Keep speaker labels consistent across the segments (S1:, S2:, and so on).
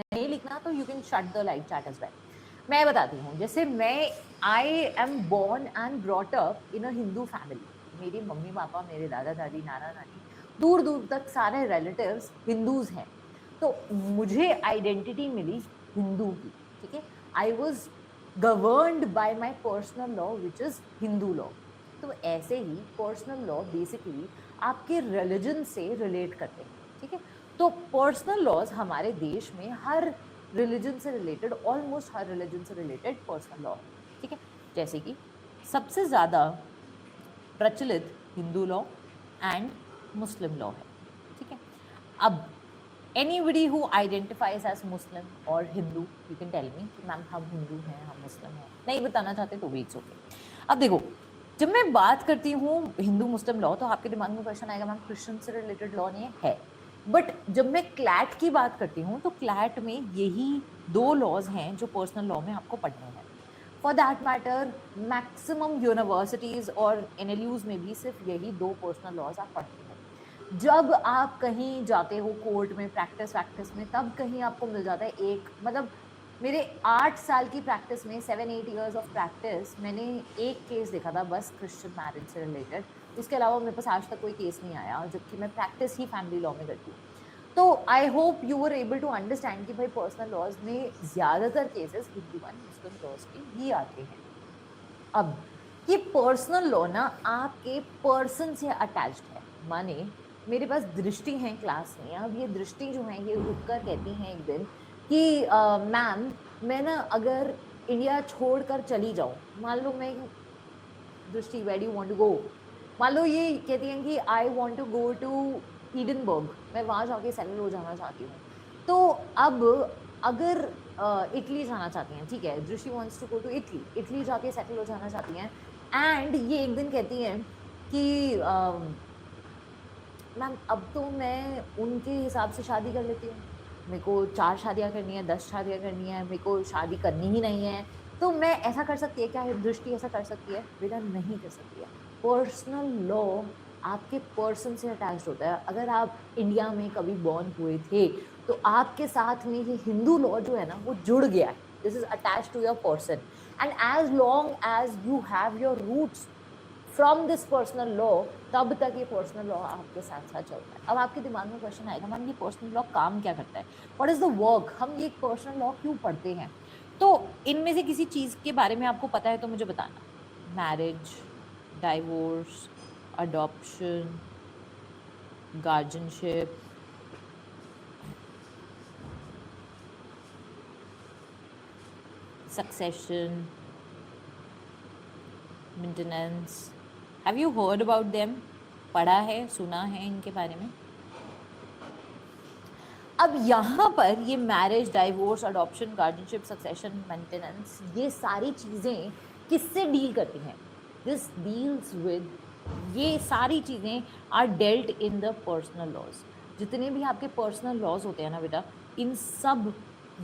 S1: नहीं लिखना तो you can shut the live chat as well. मैं बताती हूँ, जैसे मैं I am born and brought up in a Hindu family. मेरी मम्मी पापा, मेरे दादा दादी, नाना नानी, दूर दूर तक सारे रिलेटिव्स हिंदूज हैं। तो मुझे आइडेंटिटी मिली हिंदू की, ठीक है। I was governed bye my personal law which is Hindu law. तो ऐसे ही पर्सनल लॉ बेसिकली आपके रिलीजन से रिलेट करते हैं, ठीक है। तो पर्सनल लॉज हमारे देश में हर रिलीजन से रिलेटेड, ऑलमोस्ट हर रिलीजन से रिलेटेड पर्सनल लॉ है, ठीक है। जैसे कि सबसे ज्यादा प्रचलित Hindu law and Muslim law है, ठीक है। अब anybody who identifies as Muslim or Hindu, you can tell me कि मैम हम हिंदू हैं, हम मुस्लिम हैं, नहीं बताना चाहते तो भी इट्स ओके। अब देखो, जब मैं बात करती हूँ हिंदू मुस्लिम लॉ तो आपके दिमाग में क्वेश्चन आएगा मैम क्रिश्चियन से रिलेटेड लॉ नहीं है, बट जब मैं क्लैट की बात करती हूँ तो क्लैट में यही दो लॉज हैं जो पर्सनल लॉ में आपको पढ़ने हैं। For that matter maximum universities और एनएलयूज में भी सिर्फ यही दो पर्सनल लॉज आप पढ़ते हो। जब आप कहीं जाते हो कोर्ट में प्रैक्टिस वैक्टिस में, तब कहीं आपको मिल जाता है एक, मतलब मेरे 8 साल की प्रैक्टिस में, 7-8 ईयर्स ऑफ प्रैक्टिस, मैंने एक केस देखा था बस क्रिश्चियन मैरिज से रिलेटेड। उसके अलावा मेरे पास आज तक कोई केस नहीं आया, जबकि मैं प्रैक्टिस ही फैमिली लॉ में करती हूँ। तो I hope you were able to understand कि भाई पर्सनल लॉज में ज्यादातर cases Hindu and Muslim laws के ही आते हैं। अब ये पर्सनल लॉ ना आपके पर्सन से अटैच्ड है। माने मेरे पास दृष्टि है क्लास में, अब ये दृष्टि जो है ये उठकर कहती हैं एक दिन कि मैम मैं ना अगर इंडिया छोड़कर चली जाऊं, मान लो मैं, Drishti where do want to go, मान लो ये कहती हैं कि I want to go to Edinburgh, मैं वहां जाके सेटल हो जाना चाहती हूँ। तो अब अगर इटली जाना चाहती हैं, ठीक है, Drishti wants to go to Italy, Italy जाके सेटल हो जाना चाहती हैं, एंड ये एक दिन कहती हैं कि मैम अब तो मैं उनके हिसाब से शादी कर लेती हूँ, मेरे को 4 शादियां करनी है, 10 शादियां करनी है, मेरे को शादी करनी ही नहीं है, तो मैं ऐसा कर सकती है क्या? है दृष्टि ऐसा कर सकती है? बेटा नहीं कर सकती है। पर्सनल लॉ आपके पर्सन से अटैच्ड होता है। अगर आप इंडिया में कभी बॉर्न हुए थे तो आपके साथ में ये हिंदू लॉ जो है ना वो जुड़ गया है। This is attached to your person, and as long as you have your roots from this personal law, तब तक ये पर्सनल लॉ आपके साथ साथ चलता है। अब आपके दिमाग में क्वेश्चन आएगा मैम ये पर्सनल लॉ काम क्या करता है, व्हाट इज द वर्क, हम ये पर्सनल लॉ क्यों पढ़ते हैं? तो इनमें से किसी चीज के बारे में आपको पता है तो मुझे बताना। Marriage, divorce, adoption, guardianship, succession, maintenance, have you heard about them? पढ़ा है, सुना है इनके बारे में? अब यहाँ पर ये marriage, divorce, adoption, guardianship, succession, maintenance, ये सारी चीजें किससे डील करती हैं? दिस डील्स विद, ये सारी चीजें are dealt in the personal laws. जितने भी आपके पर्सनल लॉज होते हैं ना बेटा, इन सब,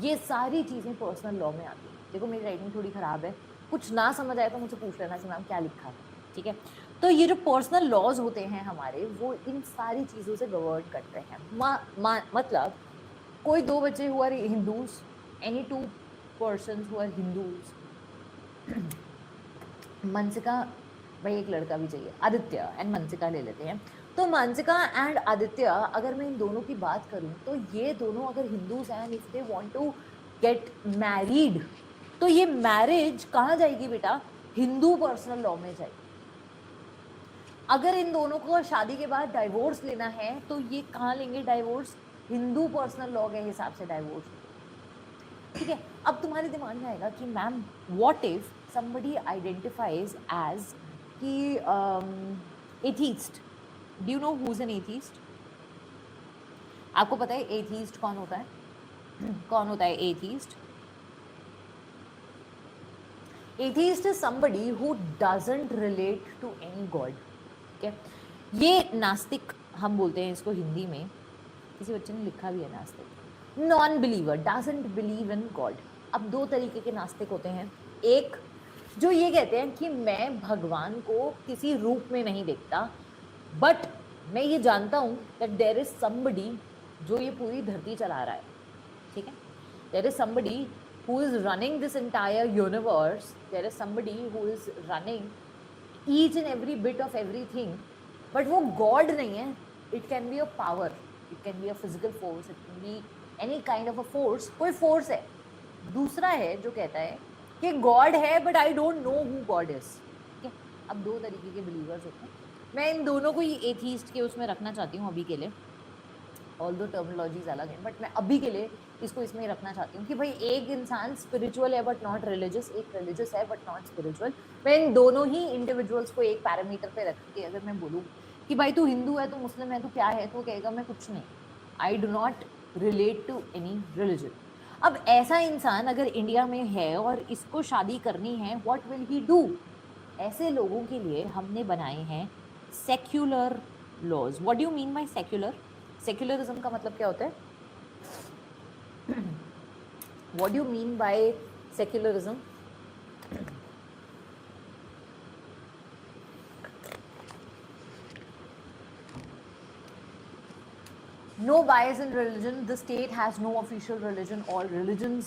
S1: ये सारी चीजें पर्सनल लॉ में आती हैं। देखो मेरी राइटिंग थोड़ी खराब है, कुछ ना समझ आए तो मुझे पूछ लेना कि मैम क्या लिखा है, ठीक है। तो ये जो पर्सनल लॉज होते हैं हमारे, वो इन सारी चीजों से गवर्न करते हैं। मतलब कोई दो बच्चे हुआ हिंदूज, एनी टू पर्सन हुआ हिंदूज, मनसिका, भाई एक लड़का भी चाहिए, आदित्य एंड मनसिका ले लेते हैं। तो मनसिका एंड आदित्य, अगर मैं इन दोनों की बात करूं तो ये दोनों अगर हिंदूज हैं, if they want to get married, तो ये मैरिज कहाँ जाएगी बेटा? हिंदू पर्सनल लॉ में जाएगी। अगर इन दोनों को शादी के बाद डाइवोर्स लेना है तो ये कहाँ लेंगे डाइवोर्स? हिंदू पर्सनल लॉ के हिसाब से डाइवोर्स लेंगे, ठीक है। अब तुम्हारे दिमाग में आएगा कि ma'am what if somebody identifies as कि atheist, do you know who is an atheist? आपको पता है एथीस्ट कौन होता है? कौन होता है atheist? Atheist is somebody who doesn't relate to any god, ठीक है। ये नास्तिक हम बोलते हैं इसको हिंदी में, किसी बच्चे ने लिखा भी है नास्तिक, non believer, doesn't believe in God. अब दो तरीके के नास्तिक होते हैं, एक जो ये कहते हैं कि मैं भगवान को किसी रूप में नहीं देखता, बट मैं ये जानता हूं दैट देयर इज समबडी जो ये पूरी धरती चला रहा है, ठीक है। there is somebody who is running this entire universe, there is somebody who is running each and every bit of everything, but वो God नहीं है. It can be a power, it can be a physical force, it can be any kind of a force. कोई force है. दूसरा है जो कहता है कि गॉड है but I don't know who God is. ठीक है, अब दो तरीके के बिलीवर्स होते हैं. मैं इन दोनों को ही एथीस्ट के उसमें रखना चाहती हूँ अभी के लिए. ऑल दो टर्मिनोलॉजीज अलग हैं, बट मैं अभी के लिए इसको इसमें ही रखना चाहती हूँ कि भाई एक इंसान स्पिरिचुअल है बट नॉट रिलीजियस, एक रिलीजियस है बट नॉट स्पिरिचुअल. मैं इन दोनों ही इंडिविजुअल्स को एक पैरामीटर पे रख के अगर मैं बोलूँ कि भाई तू हिंदू है, तू मुस्लिम है, तू क्या है, तो कहेगा मैं कुछ नहीं. I do not relate to any religion. अब ऐसा इंसान अगर इंडिया में है और इसको शादी करनी है, व्हाट विल ही डू? ऐसे लोगों के लिए हमने बनाए हैं secular laws. What do you mean by secular? Secularism का मतलब क्या होता है? What do you mean by secularism? No bias in religion. The state has no official religion. All religions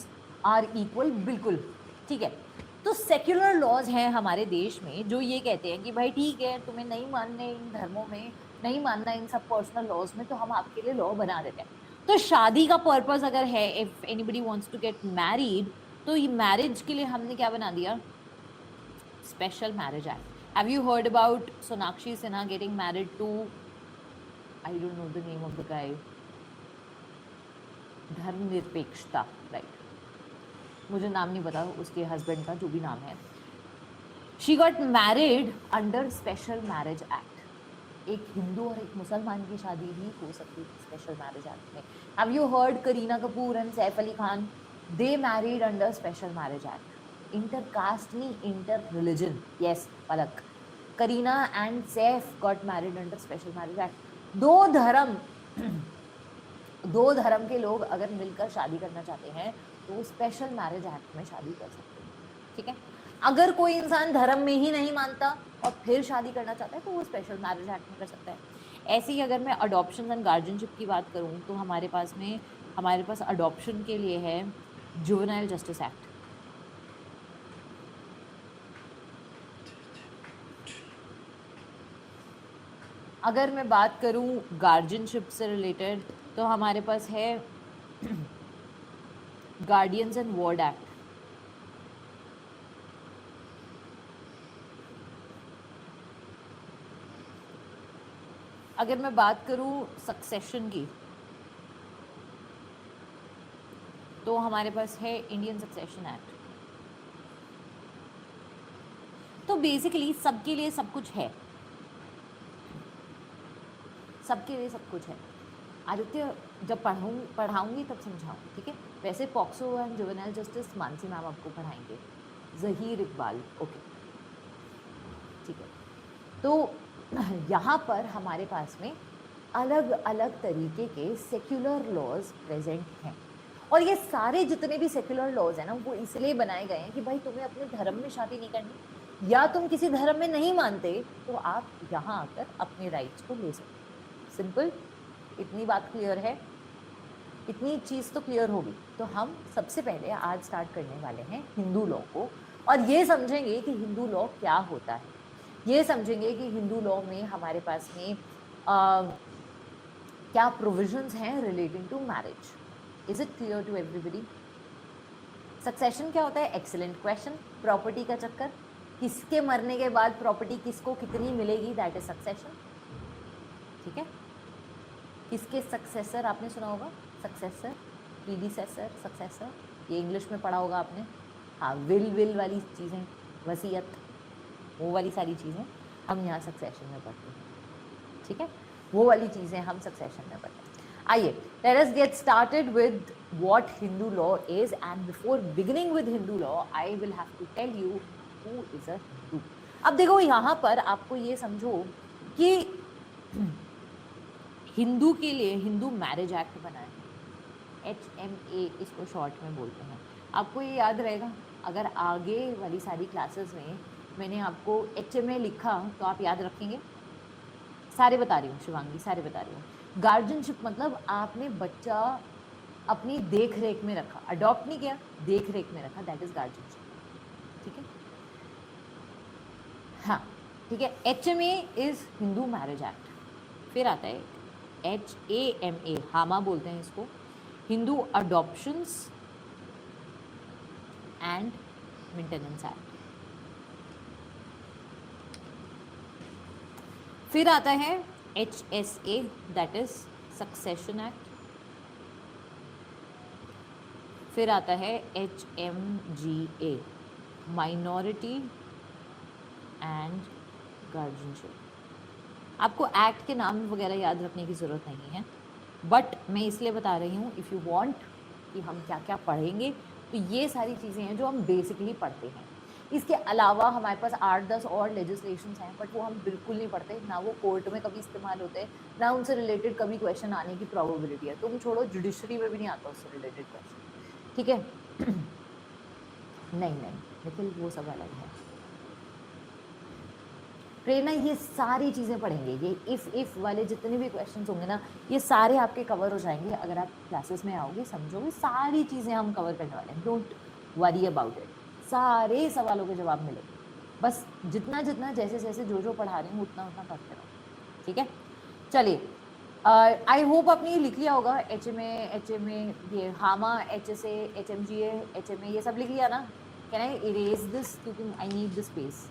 S1: are equal. बिल्कुल ठीक है. तो सेक्युलर लॉज हैं हमारे देश में जो ये कहते हैं कि भाई ठीक है, तुम्हें नहीं मानने इन धर्मों में, नहीं मानना इन सब पर्सनल लॉज में, तो हम आपके लिए लॉ बना देते हैं. तो शादी का पर्पस अगर है, if anybody wants to get married, तो ये मैरिज के लिए हमने क्या बना दिया? Special marriage act. Have you heard about Sonakshi Sinha getting married to, I don't know the name of the guy, धर्मनिरपेक्षता, राइट, मुझे नाम नहीं पता उसके हस्बैंड का, जो भी नाम है. She got married under special marriage act. एक हिंदू और एक मुसलमान की शादी भी हो सकती है स्पेशल मैरिज एक्ट में. Have you heard Kareena Kapoor and Saif Ali Khan? They married under special marriage act. Inter caste नहीं, inter religion. Yes Palak, Kareena and Saif got married under special marriage act. दो धर्म के लोग अगर मिलकर शादी करना चाहते हैं तो वो स्पेशल मैरिज एक्ट में शादी कर सकते हैं. ठीक है, अगर कोई इंसान धर्म में ही नहीं मानता और फिर शादी करना चाहता है तो वो स्पेशल मैरिज एक्ट में कर सकता है. ऐसे ही अगर मैं अडॉप्शन एंड गार्जियनशिप की बात करूं तो हमारे पास अडॉप्शन के लिए है जुवेनाइल जस्टिस एक्ट. अगर मैं बात करूं गार्जियनशिप से रिलेटेड तो हमारे पास है गार्डियंस एंड वार्ड एक्ट. अगर मैं बात करूं सक्सेशन की तो हमारे पास है इंडियन सक्सेशन एक्ट. तो बेसिकली सबके लिए सब कुछ है, सबके लिए सब कुछ है. आदित्य जब पढ़ाऊंगी तब समझाऊंगी, ठीक है. वैसे POCSO and juvenile justice Mansi ma'am आपको पढ़ाएंगे, जहीर इकबाल, ओके ठीक है. तो यहाँ पर हमारे पास में अलग अलग तरीके के सेक्युलर लॉज प्रेजेंट हैं. और ये सारे जितने भी सेक्युलर लॉज हैं ना, वो इसलिए बनाए गए हैं कि भाई तुम्हें अपने धर्म में शादी नहीं करनी, या तुम किसी धर्म में नहीं मानते तो आप यहाँ आकर अपने राइट्स को ले सकते. सिंपल, इतनी बात क्लियर है, इतनी चीज़ तो क्लियर होगी. तो हम सबसे पहले आज स्टार्ट करने वाले हैं हिंदू लॉ को, और ये समझेंगे कि हिंदू लॉ क्या होता है. ये समझेंगे कि हिंदू लॉ में हमारे पास में क्या प्रोविजंस हैं relating to marriage. Is it clear to everybody? Succession क्या होता है? Excellent question. प्रॉपर्टी का चक्कर, किसके मरने के बाद प्रॉपर्टी किसको कितनी मिलेगी, दैट इज सक्सेशन. ठीक है, किसके सक्सेसर आपने सुना होगा, सक्सेसर, प्रीडिसेसर, सक्सेसर, ये इंग्लिश में पढ़ा होगा आपने. हाँ, विल वाली चीज़ें, वसीयत, वो वाली सारी चीज़ें हम यहाँ सक्सेशन में पढ़ते हैं. ठीक है, वो वाली चीज़ें हम सक्सेशन में पढ़ते हैं. आइए, let us get started with what Hindu law is, and before beginning with Hindu law I will have to tell you who is a Hindu. अब देखो, यहाँ पर आपको ये समझो कि हिंदू के लिए हिंदू मैरिज एक्ट बना है, HMA इसको शॉर्ट में बोलते हैं. आपको ये याद रहेगा, अगर आगे वाली सारी क्लासेस में मैंने आपको HMA लिखा तो आप याद रखेंगे. सारे बता रही हूँ शिवांगी, सारे बता रही हूँ. गार्जियनशिप मतलब आपने बच्चा अपनी देख रेख में रखा, अडॉप्ट नहीं किया, देख रेख में रखा, दैट इज गार्जियनशिप। ठीक है, हाँ ठीक है। HMA is Hindu marriage act. फिर आता है HAMA, हामा बोलते हैं इसको, Hindu adoptions and maintenance act. फिर आता है HSA, that is succession act. फिर आता है HMGA, माइनॉरिटी एंड गार्जियनशिप। आपको एक्ट के नाम वगैरह याद रखने की ज़रूरत नहीं है, बट मैं इसलिए बता रही हूँ इफ़ यू वांट कि हम क्या क्या पढ़ेंगे, तो ये सारी चीज़ें हैं जो हम बेसिकली पढ़ते हैं। इसके अलावा हमारे पास 8-10 और लेजिस्लेशंस हैं, बट वो हम बिल्कुल नहीं पढ़ते, ना वो कोर्ट में कभी इस्तेमाल होते हैं, ना उनसे रिलेटेड कभी क्वेश्चन आने की प्रोबेबिलिटी है। तुम छोड़ो, जुडिशरी में भी नहीं आता उससे रिलेटेड क्वेश्चन। ठीक है नहीं नहीं निखिल, वो सब अलग है। प्रेरणा, ये सारी चीज़ें पढ़ेंगे, ये इफ वाले जितने भी क्वेश्चंस होंगे ना, ये सारे आपके कवर हो जाएंगे अगर आप क्लासेस में आओगे, समझोगे, सारी चीज़ें हम कवर करने वाले हैं, डोंट वरी अबाउट इट। सारे सवालों के जवाब मिलेंगे, बस जितना जितना जैसे जैसे जो पढ़ा रहे हैं उतना उतना पढ़ते रहो। ठीक है, चलिए, आई होप आपने ये लिख लिया होगा, HMA, ये हामा, HSA, HMGA, HMA, ये सब लिख लिया ना? कैन आई इरेज दिस, क्योंकि आई नीड द स्पेस।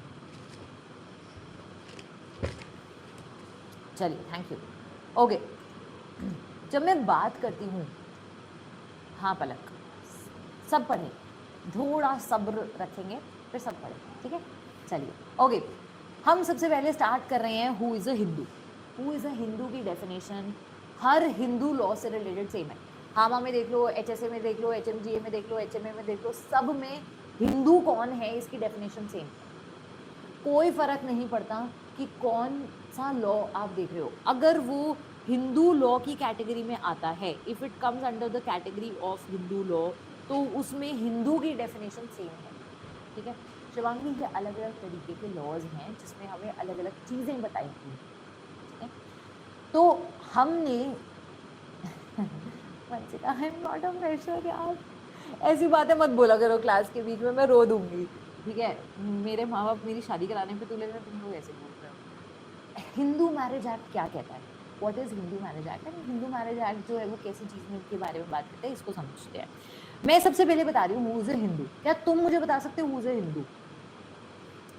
S1: चलिए, थैंक यू। ओके, जब मैं बात करती हूँ, हाँ पलक, सब पढ़े, थोड़ा सब्र रखेंगे, फिर सब पढ़े। ठीक है, चलिए ओके। हम सबसे पहले स्टार्ट कर रहे हैं who is a Hindu. Who is a Hindu की डेफिनेशन हर हिंदू लॉ से रिलेटेड सेम है। हामा में देख लो, HSA में देख लो, HMGA में देख लो, HMA में देख लो, सब में हिंदू कौन है इसकी डेफिनेशन सेम है। कोई फर्क नहीं पड़ता कि कौन सा लॉ आप देख रहे हो, अगर वो हिंदू लॉ की कैटेगरी में आता है, if it comes under the category of Hindu law, तो उसमें हिंदू की डेफिनेशन सेम है। ठीक है शिवांगी, ये अलग अलग तरीके के लॉज हैं जिसमें हमें अलग अलग चीजें बताई गई। ठीक है, तो हमने Vanshika, I am not a fresher यार, ऐसी बातें मत बोला करो क्लास के बीच में, मैं रो दूंगी। ठीक है, मेरे माँ बाप मेरी शादी कराने पे तुले हुए, तुम लोग ऐसे बोल रहे हो। हिंदू मैरिज एक्ट क्या कहता है? What is Hindu marriage act? Hindu marriage act जो है वो कैसी चीज में के बारे में बात करते हैं, इसको समझते हैं। मैं सबसे पहले बता रही हूँ हु इज अ हिंदू। क्या तुम मुझे बता सकते हो हु इज अ हिंदू?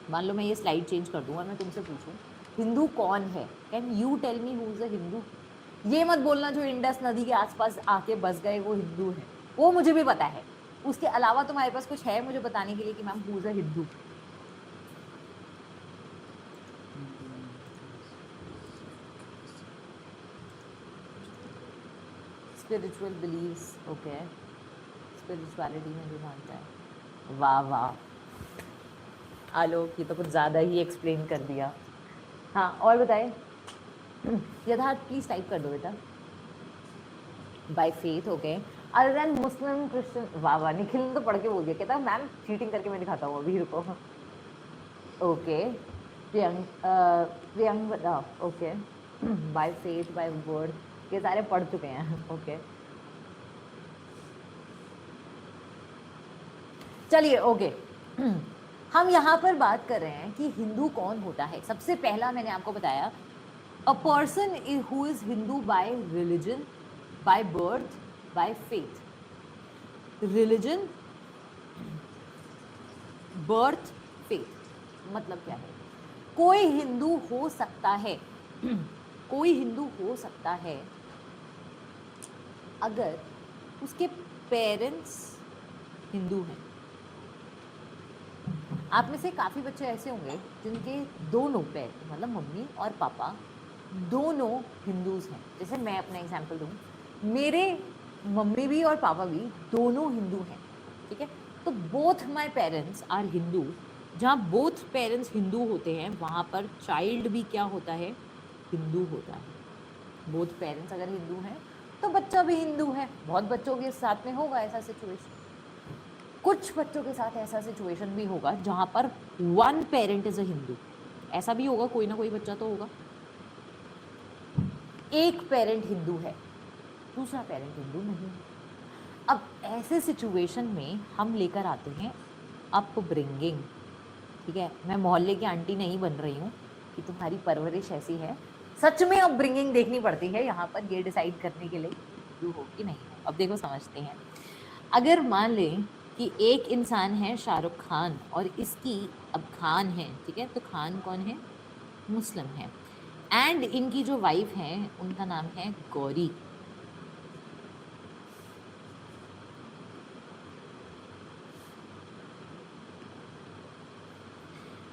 S1: मान लो मैं ये स्लाइड चेंज कर दूँ और मैं तुमसे पूछूं हिंदू कौन है, can you tell me who is a Hindu? ये मत बोलना जो इंडस नदी के आसपास आके बस गए वो हिंदू है, वो मुझे भी पता है। उसके अलावा तुम्हारे पास कुछ है मुझे बताने के लिए कि ma'am who is a Hindu? Spiritual believes, okay, spirituality में जो मानता है। वाह वाह आलोक, ये तो कुछ ज्यादा ही एक्सप्लेन कर दिया। हाँ और बताए यथार्थ प्लीज टाइप कर दो बेटा। By faith, okay, other than Muslim Christian. वाह वाह, निखिल ने तो पढ़ के बोल दिया, कहता मैम चीटिंग करके मैं दिखाता हूँ अभी, रुको। ओके, प्रियंक बताओ, okay, by faith, by word, ये सारे पढ़ चुके हैं। ओके चलिए ओके हम यहाँ पर बात कर रहे हैं कि हिंदू कौन होता है। सबसे पहला मैंने आपको बताया, a person who is Hindu bye religion, by birth, by faith. Religion, birth, faith, मतलब क्या है? कोई हिंदू हो सकता है कोई हिंदू हो सकता है अगर उसके पेरेंट्स हिंदू हैं। आप में से काफी बच्चे ऐसे होंगे जिनके दोनों पेरेंट्स, मतलब मम्मी और पापा दोनों हिंदूज हैं। जैसे मैं अपना एग्जांपल दूं, मेरे मम्मी भी और पापा भी दोनों हिंदू हैं। ठीक है, तो both my parents are Hindu. जहां बोथ पेरेंट्स हिंदू होते हैं वहां पर चाइल्ड भी क्या होता है? हिंदू होता है। बोथ पेरेंट्स अगर हिंदू हैं तो बच्चा भी हिंदू है। बहुत बच्चों के साथ में होगा ऐसा सिचुएशन। कुछ बच्चों के साथ ऐसा सिचुएशन भी होगा जहां पर one parent is a Hindu. ऐसा भी होगा, कोई ना कोई बच्चा तो होगा, एक पेरेंट हिंदू है, दूसरा पेरेंट हिंदू नहीं है। ऐसे सिचुएशन में हम लेकर आते हैं अपब्रिंगिंग। ठीक है, मैं मोहल्ले की आंटी नहीं बन रही हूँ कि तुम्हारी परवरिश ऐसी है, सच में अपब्रिंगिंग देखनी पड़ती है यहाँ पर ये डिसाइड करने के लिए हिंदू हो कि नहीं हो। अब देखो समझते हैं, अगर मान लें कि एक इंसान है शाहरुख खान और इसकी अब खान है, ठीक है, तो खान कौन है? मुस्लिम है। एंड इनकी जो वाइफ है उनका नाम है गौरी।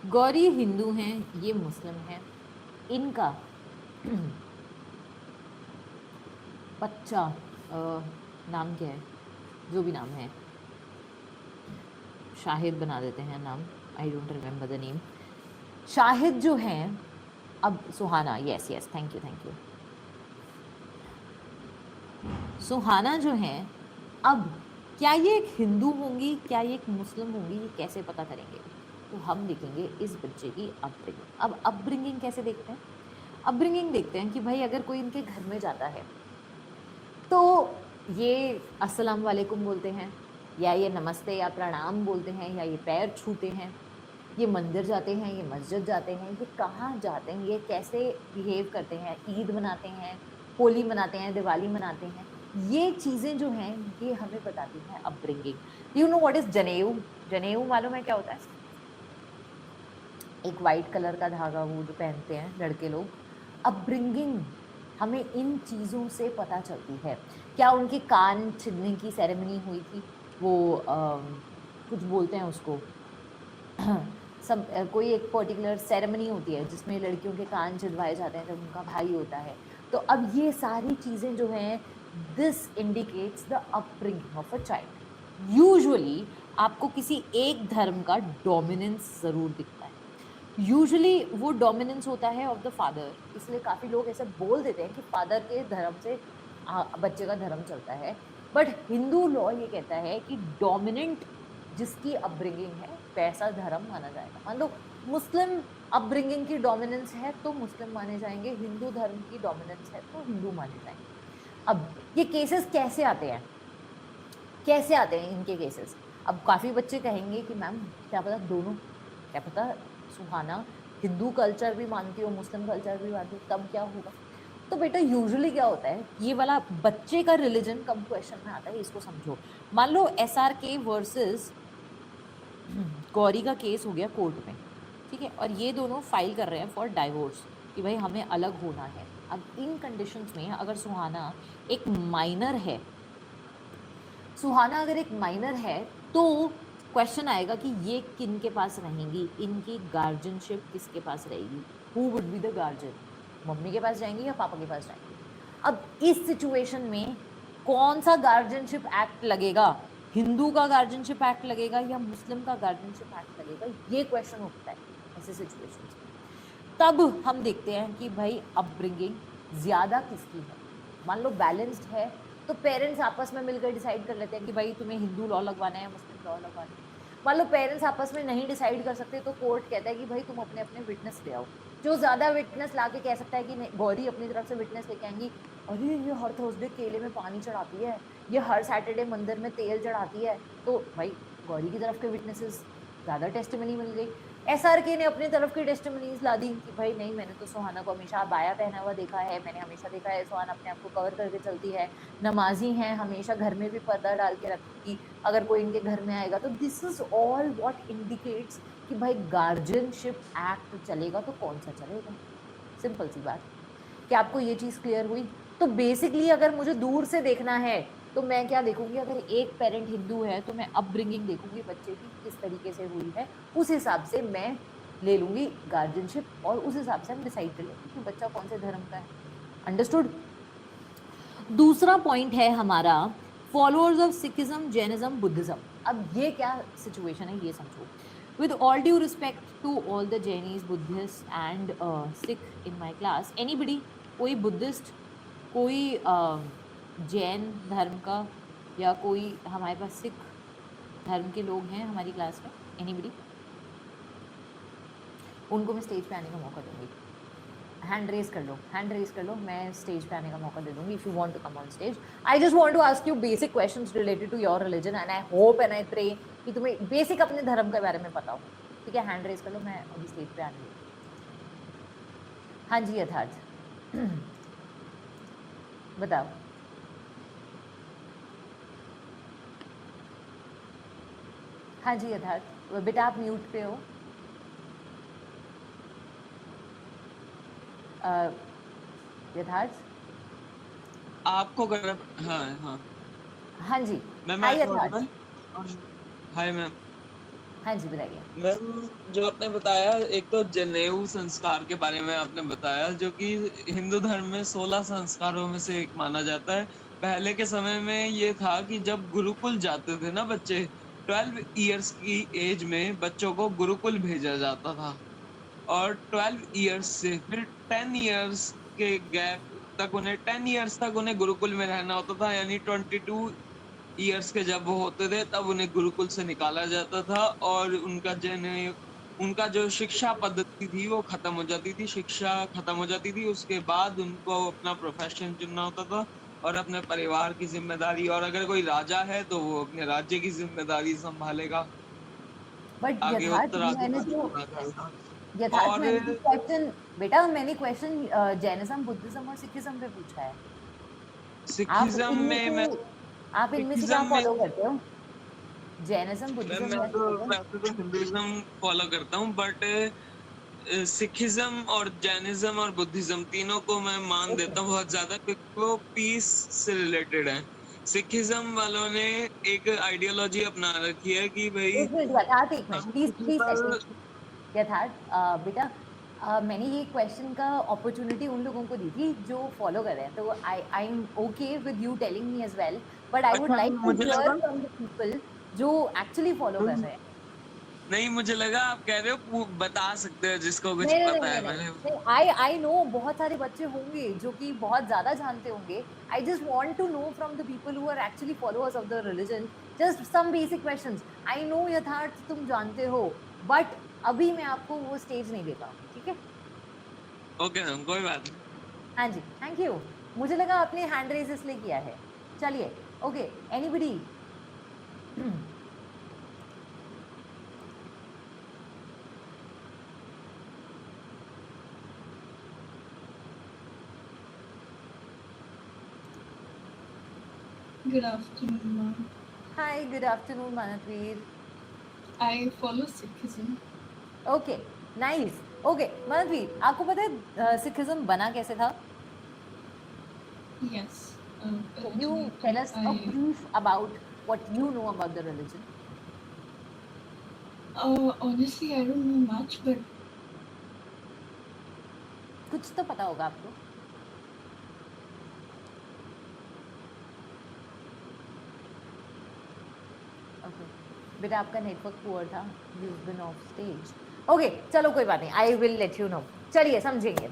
S1: गौरी हिंदू हैं, ये मुस्लिम है। इनका बच्चा नाम क्या है, जो भी नाम है, शाहिद बना देते हैं नाम, I don't remember the name. Shahid जो है, अब Suhana, yes yes, thank you thank you. Suhana जो है, अब क्या ये एक हिंदू होंगी, क्या ये एक मुस्लिम होंगी, ये कैसे पता करेंगे? तो हम देखेंगे इस बच्चे की अपब्रिंगिंग। अब अपब्रिंगिंग कैसे देखते हैं? अपब्रिंगिंग देखते हैं कि भाई अगर कोई इनके घर में जाता है तो ये अस्सलाम वालेकुम बोलते हैं, या ये नमस्ते या प्रणाम बोलते हैं, या ये पैर छूते हैं, ये मंदिर जाते हैं, ये मस्जिद जाते हैं, ये कहाँ जाते हैं, ये कैसे बिहेव करते हैं, ईद मनाते हैं, होली मनाते हैं, दिवाली मनाते हैं, ये चीजें जो हैं ये हमें बताती हैं upbringing. You know what is जनेऊ? जनेऊ मालूम है क्या होता है? एक वाइट कलर का धागा वो जो पहनते हैं लड़के लोग। अपब्रिंगिंग हमें इन चीजों से पता चलती है। क्या उनके कान छिदने की सेरेमनी हुई थी? वो कुछ बोलते हैं उसको सब कोई एक पर्टिकुलर सेरेमनी होती है जिसमें लड़कियों के कान छिदवाए जाते हैं जब उनका भाई होता है। तो अब ये सारी चीजें जो हैं, this indicates the upbringing of a child. Usually आपको किसी एक धर्म का डोमिनेंस जरूर दिखता है। यूजुअली वो डोमिनेंस होता है ऑफ द फादर, इसलिए काफी लोग ऐसे बोल देते हैं कि फादर के धर्म से बच्चे का धर्म चलता है। बट हिंदू लॉ ये कहता है कि डोमिनेंट जिसकी अपब्रिंगिंग है वैसा धर्म माना जाएगा। मान लो मुस्लिम अपब्रिंगिंग की डोमिनेंस है तो मुस्लिम माने जाएंगे, हिंदू धर्म की डोमिनेंस है तो हिंदू माने जाएंगे। अब ये केसेस कैसे आते हैं, कैसे आते हैं इनके केसेस? अब काफी बच्चे कहेंगे कि मैम क्या पता दोनों, क्या पता सुहाना हिंदू कल्चर भी मानती हो मुस्लिम कल्चर भी मानती हो, तब क्या होगा? तो बेटा यूजुअली क्या होता है, ये वाला बच्चे का रिलीजन कम क्वेश्चन में आता है, इसको समझो। मान लो SRK वर्सेस गौरी का केस हो गया कोर्ट में, ठीक है, और ये दोनों फाइल कर रहे हैं फॉर डाइवोर्स कि भाई हमें अलग होना है। अब इन कंडीशंस में अगर सुहाना एक माइनर है, सुहाना अगर एक माइनर है तो क्वेश्चन आएगा कि ये किन के पास रहेंगी, इनकी गार्जियनशिप किसके पास रहेगी? Who would be the guardian? Mummy के पास जाएंगी या पापा के पास जाएंगी? अब इस सिचुएशन में कौन सा गार्जियनशिप एक्ट लगेगा? हिंदू का गार्जियनशिप एक्ट लगेगा या मुस्लिम का गार्जियनशिप एक्ट लगेगा? ये क्वेश्चन उठता है ऐसे सिचुएशंस में। तब हम देखते हैं कि भाई अपब्रिंगिंग ज्यादा किसकी है। मान लो बैलेंस्ड है तो पेरेंट्स आपस में मिलकर डिसाइड कर लेते हैं कि भाई तुम्हें हिंदू लॉ लगवाना है, मुस्लिम लॉ लगवाना है। मान लो पेरेंट्स आपस में नहीं डिसाइड कर सकते तो कोर्ट कहता है कि भाई तुम अपने अपने विटनेस ले आओ। जो ज्यादा विटनेस लाके कह सकता है कि नहीं, गौरी अपनी तरफ से विटनेस लेके आएंगी, अरे ये हर थर्सडे केले में पानी चढ़ाती है, ये हर सैटरडे मंदिर में तेल चढ़ाती है, तो भाई गौरी की तरफ के विटनेसेस ज्यादा टेस्टिमनी मिल गई। SRK ने अपनी तरफ की टेस्टिमनीज ला दी कि भाई नहीं, मैंने तो सुहाना को हमेशा बाया पहना हुआ देखा है, मैंने हमेशा देखा है सुहाना अपने आप को कवर करके चलती है, नमाजी है, हमेशा घर में भी पर्दा डाल के रखेगी, अगर कोई इनके घर में आएगा तो this is all what indicates कि भाई गार्जियनशिप एक्ट चलेगा तो कौन सा चलेगा। सिंपल सी बात। क्या आपको ये चीज क्लियर हुई? तो बेसिकली अगर मुझे दूर से देखना है तो मैं क्या देखूंगी, अगर एक पेरेंट हिंदू है तो मैं अपब्रिंगिंग देखूंगी बच्चे की किस तरीके से हुई है, उस हिसाब से मैं ले लूंगी गार्जियनशिप और उस हिसाब से हम डिसाइड कर लेंगे कि बच्चा कौन से धर्म का है। अंडरस्टूड? दूसरा पॉइंट है हमारा followers of Sikhism, Jainism, Buddhism. अब ये क्या सिचुएशन है ये समझो। With all due respect to all the Jains, Buddhist and Sikh in my class, anybody, कोई बुद्धिस्ट, कोई जैन धर्म का, या कोई हमारे पास सिख धर्म के लोग हैं हमारी क्लास में, एनीबडी? उनको मैं स्टेज पे आने का मौका दूंगी। हैंड रेज कर लो, हैंड रेज कर लो, मैं स्टेज पे आने का मौका दे दूंगी if you want to come on stage. I just want to ask you basic questions related to your religion and I hope and I pray कि तुम्हें बेसिक अपने धर्म के बारे में पता हो। ठीक है, हैंड रेज कर लो, मैं अभी स्टेज पे आने देती हूँ। हाँ जी यथार्थ बताओ। हाँ जी यथार्थ, बेटा आप म्यूट पे हो। यथार्थ
S2: आपको कर हाँ हाँ
S1: हाँ जी,
S2: मैम,
S1: हाय
S2: आई
S1: यथार्थ।
S2: ऑडिबल? Hi ma'am.
S1: हाँ जी बताइए।
S2: मैम, जो आपने बताया, एक तो जनेऊ संस्कार के बारे में आपने बताया, जो कि हिंदू धर्म में 16 संस्कारों में से एक माना जाता है। पहले के समय में ये था कि जब गुरुकुल जाते थे ना बच्चे, 12 इयर्स की एज में बच्चों को गुरुकुल भेजा जाता था, और 12 इयर्स से फिर 10 इयर्स के गैप तक उन्हें 10 इयर्स तक उन्हें गुरुकुल में रहना होता था, यानी 22 इयर्स के जब वो होते थे तब उन्हें गुरुकुल से निकाला जाता था, और उनका जो शिक्षा पद्धति थी वो खत्म हो जाती थी, शिक्षा खत्म हो जाती थी। उसके बाद उनको अपना प्रोफेशन चुनना होता था और अपने परिवार की जिम्मेदारी, और अगर कोई राजा है तो वो अपने राज्य की जिम्मेदारी संभालेगा,
S1: बट
S2: आगे
S1: यथार्थ मैंने
S2: उत्तराधिकारी
S1: जो
S2: बना जाएगा।
S1: यथार्थ
S2: और
S1: मैंने जो क्वेश्चन बेटा मैंने क्वेश्चन जैनिज्म बुद्धिज्म और सिखिज्म पे पूछा है। आप
S2: सिखिज्म
S1: इनमें
S2: में मैं
S1: से आप इनमें से क्या
S2: सिखिज्म में
S1: फॉलो करते हो? जैनिज्म
S2: मैम,
S1: बुद्धिज्म
S2: मैं
S1: या
S2: तो
S1: सिखिज्म?
S2: वैसे तो हिंदुइज्म फॉलो करता हूँ, बट सिखिज्म और जैनिज्म और बुद्धिज्म तीनों को मैं मान
S1: ओके
S2: देता हूँ बहुत ज्यादा, क्योंकि वो पीस से रिलेटेड है। सिखिज्म वालों ने एक आइडियोलॉजी अपना रखी है कि भाई
S1: एक मिनट यथार्थ, एक मिनट
S2: हम
S1: प्लीज
S2: किसी
S1: प्लीज
S2: पर।
S1: सेट यथार्थ बेटा मैंने ये क्वेश्चन का अपॉर्चुनिटी उन लोगों को दी थी जो फॉलो कर रहे हैं, तो I am okay with you telling me as well, but I would
S2: अच्छा,
S1: लाइक टू
S2: मुझे
S1: हियर
S2: लगा
S1: फ्रॉम द पीपल जो एक्चुअली फॉलो कर रहे हैं।
S2: नहीं, मुझे लगा आप कह रहे हो बता सकते हो जिसको कुछ
S1: नहीं नहीं नहीं
S2: पता
S1: नहीं
S2: है।
S1: नहीं
S2: मैंने
S1: नहीं, आई आई नो बहुत सारे बच्चे होंगे जो कि बहुत ज्यादा जानते होंगे। I just want to know from the people who are actually followers of the religion just some basic questions. I know Yatharth तुम जानते हो, बट अभी मैं आपको वो स्टेज नहीं दे पाऊंगी, ठीक है?
S2: ओके मैम, कोई बात नहीं।
S1: हाँ जी, थैंक यू। मुझे लगा आपने हैंड रेज इसलिए किया है। चलिए, okay, anybody?
S3: Good afternoon, ma'am.
S1: Hi, good afternoon Manatveer.
S3: I follow Sikhism.
S1: Okay, nice. Okay Manatveer, आपको पता है सिखिज्म बना कैसे था?
S3: Yes,
S1: Can you tell
S3: originated.
S1: us a brief about what you know about the religion?
S3: Honestly, I don't know much, but
S1: कुछ तो पता होगा आपको। ओके बेटा, आपका नेटवर्क पुअर था, you've been off stage. Okay चलो कोई बात नहीं, I will let you know. चलिए समझेंगे।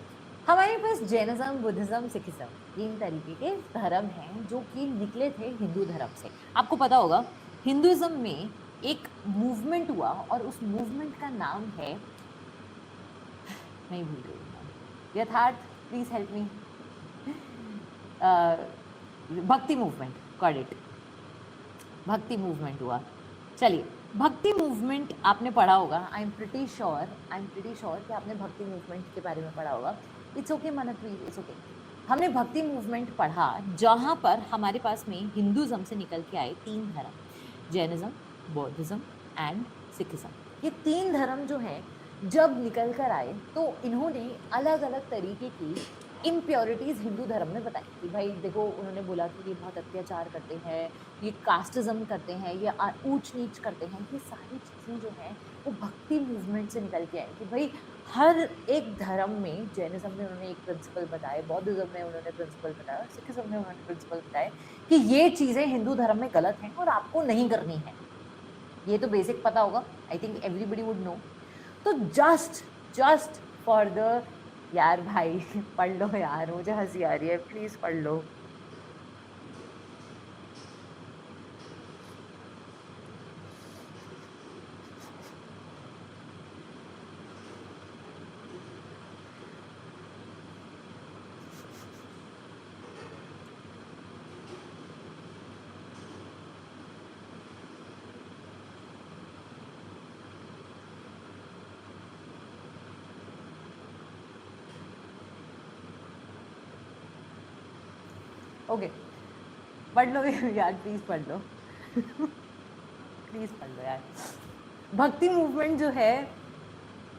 S1: हमारे पास जैनिज्म, बुद्धिज्म, सिखिज्म, तीन तरीके के धर्म हैं जो कि निकले थे हिंदू धर्म से। आपको पता होगा हिंदुइज्म में एक मूवमेंट हुआ और उस मूवमेंट का नाम है, नहीं भूल रही हूँ नाम। यथार्थ प्लीज हेल्प मी। भक्ति मूवमेंट, गॉट इट, भक्ति मूवमेंट हुआ। चलिए, भक्ति मूवमेंट आपने पढ़ा होगा, आई एम प्रिटी श्योर कि आपने भक्ति मूवमेंट के बारे में पढ़ा होगा। It's okay Manatveer, it's okay. हमने भक्ति मूवमेंट पढ़ा जहां पर हमारे पास में हिंदुज्म से निकल के आए तीन धर्म, जैनिज्म, बौद्धिज्म एंड सिखिज्म। ये तीन धर्म जो है जब निकल कर आए तो इन्होंने अलग अलग तरीके की इम्प्योरिटीज हिंदू धर्म में बताई कि भाई देखो, उन्होंने बोला कि ये बहुत अत्याचार करते हैं, ये कास्टिज्म करते हैं, ये ऊंच नीच करते हैं। ये सारी चीजें जो हैं वो भक्ति मूवमेंट से निकल के आई कि भाई हर एक धर्म में, जैनिज्म में उन्होंने एक प्रिंसिपल बताए, बौद्धिज्म में उन्होंने प्रिंसिपल बताया और सिखिज्म में उन्होंने प्रिंसिपल बताए कि ये चीजें हिंदू धर्म में गलत हैं और आपको नहीं करनी है। ये तो बेसिक पता होगा, I think everybody would know. तो जस्ट फॉर द, यार भाई पढ़ लो यार, मुझे हंसी आ रही है, प्लीज पढ़ लो। ओके, पढ़ लो यार, प्लीज पढ़ लो प्लीज पढ़ लो यार। भक्ति मूवमेंट जो है,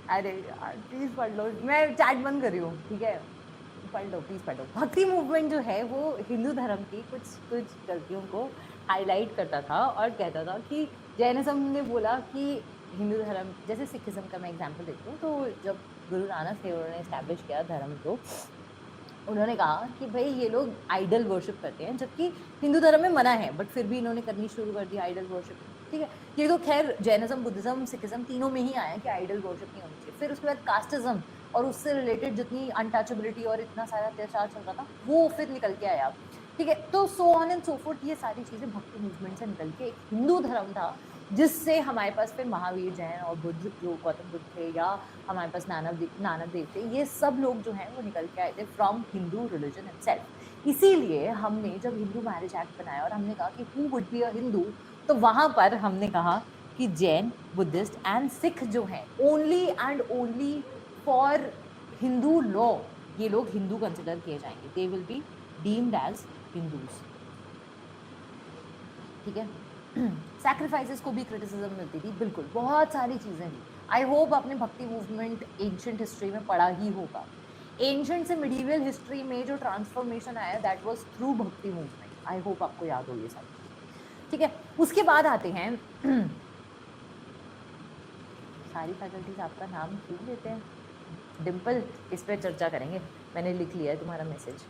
S1: अरे यार प्लीज पढ़ लो, मैं चैट बंद कर रही हूँ, ठीक है, पढ़ लो प्लीज पढ़ लो। भक्ति मूवमेंट जो है वो हिंदू धर्म की कुछ कुछ गलतियों को हाईलाइट करता था और कहता था कि जैनिज्म ने बोला कि हिंदू धर्म, जैसे सिखिज्म का मैं एग्जांपल देती हूँ, तो जब गुरु नानक थे उन्होंने एस्टैब्लिश किया धर्म को, उन्होंने कहा कि भाई ये लोग आइडल वर्शिप करते हैं, जबकि हिंदू धर्म में मना है, बट फिर भी इन्होंने करनी शुरू कर दी आइडल वर्शिप, ठीक है। ये तो खैर जैनिज्म, बुद्धिज्म, सिखिज्म तीनों में ही आया कि आइडल वर्शिप नहीं होनी चाहिए। फिर उसके बाद कास्टिज्म और उससे रिलेटेड जितनी अनटचेबिलिटी और इतना सारा अत्याचार चल रहा था वो फिर निकल के आया, ठीक है। तो so on and so fourth, ये सारी चीजें भक्ति मूवमेंट से निकल के एक हिंदू धर्म था, जिससे हमारे पास फिर महावीर जैन और बुद्ध, जो गौतम बुद्ध थे, या हमारे पास नानक देव थे, ये सब लोग जो हैं वो निकल के आए थे फ्रॉम हिंदू रिलीजन इटसेल्फ। इसीलिए हमने जब हिंदू मैरिज एक्ट बनाया और हमने कहा कि who would be a Hindu, तो वहां पर हमने कहा कि जैन, बुद्धिस्ट एंड सिख जो हैं, only and only for Hindu law ये लोग हिंदू कंसिडर किए जाएंगे, they will be deemed as Hindus, ठीक है। सैक्रिफाइसेस को भी क्रिटिसिज्म मिलती थी, बिल्कुल, बहुत सारी चीजें थी। आई होप आपने भक्ति मूवमेंट एंशिएंट हिस्ट्री में पढ़ा ही होगा। एंशिएंट से मिडीवल हिस्ट्री में जो ट्रांसफॉर्मेशन आया दैट वाज थ्रू भक्ति मूवमेंट। आई होप आपको याद हो ये सारी, ठीक है। उसके बाद आते हैं सारी फैकल्टीज आपका नाम क्यों लेते हैं? डिम्पल, इस पर चर्चा करेंगे, मैंने लिख लिया है तुम्हारा मैसेज,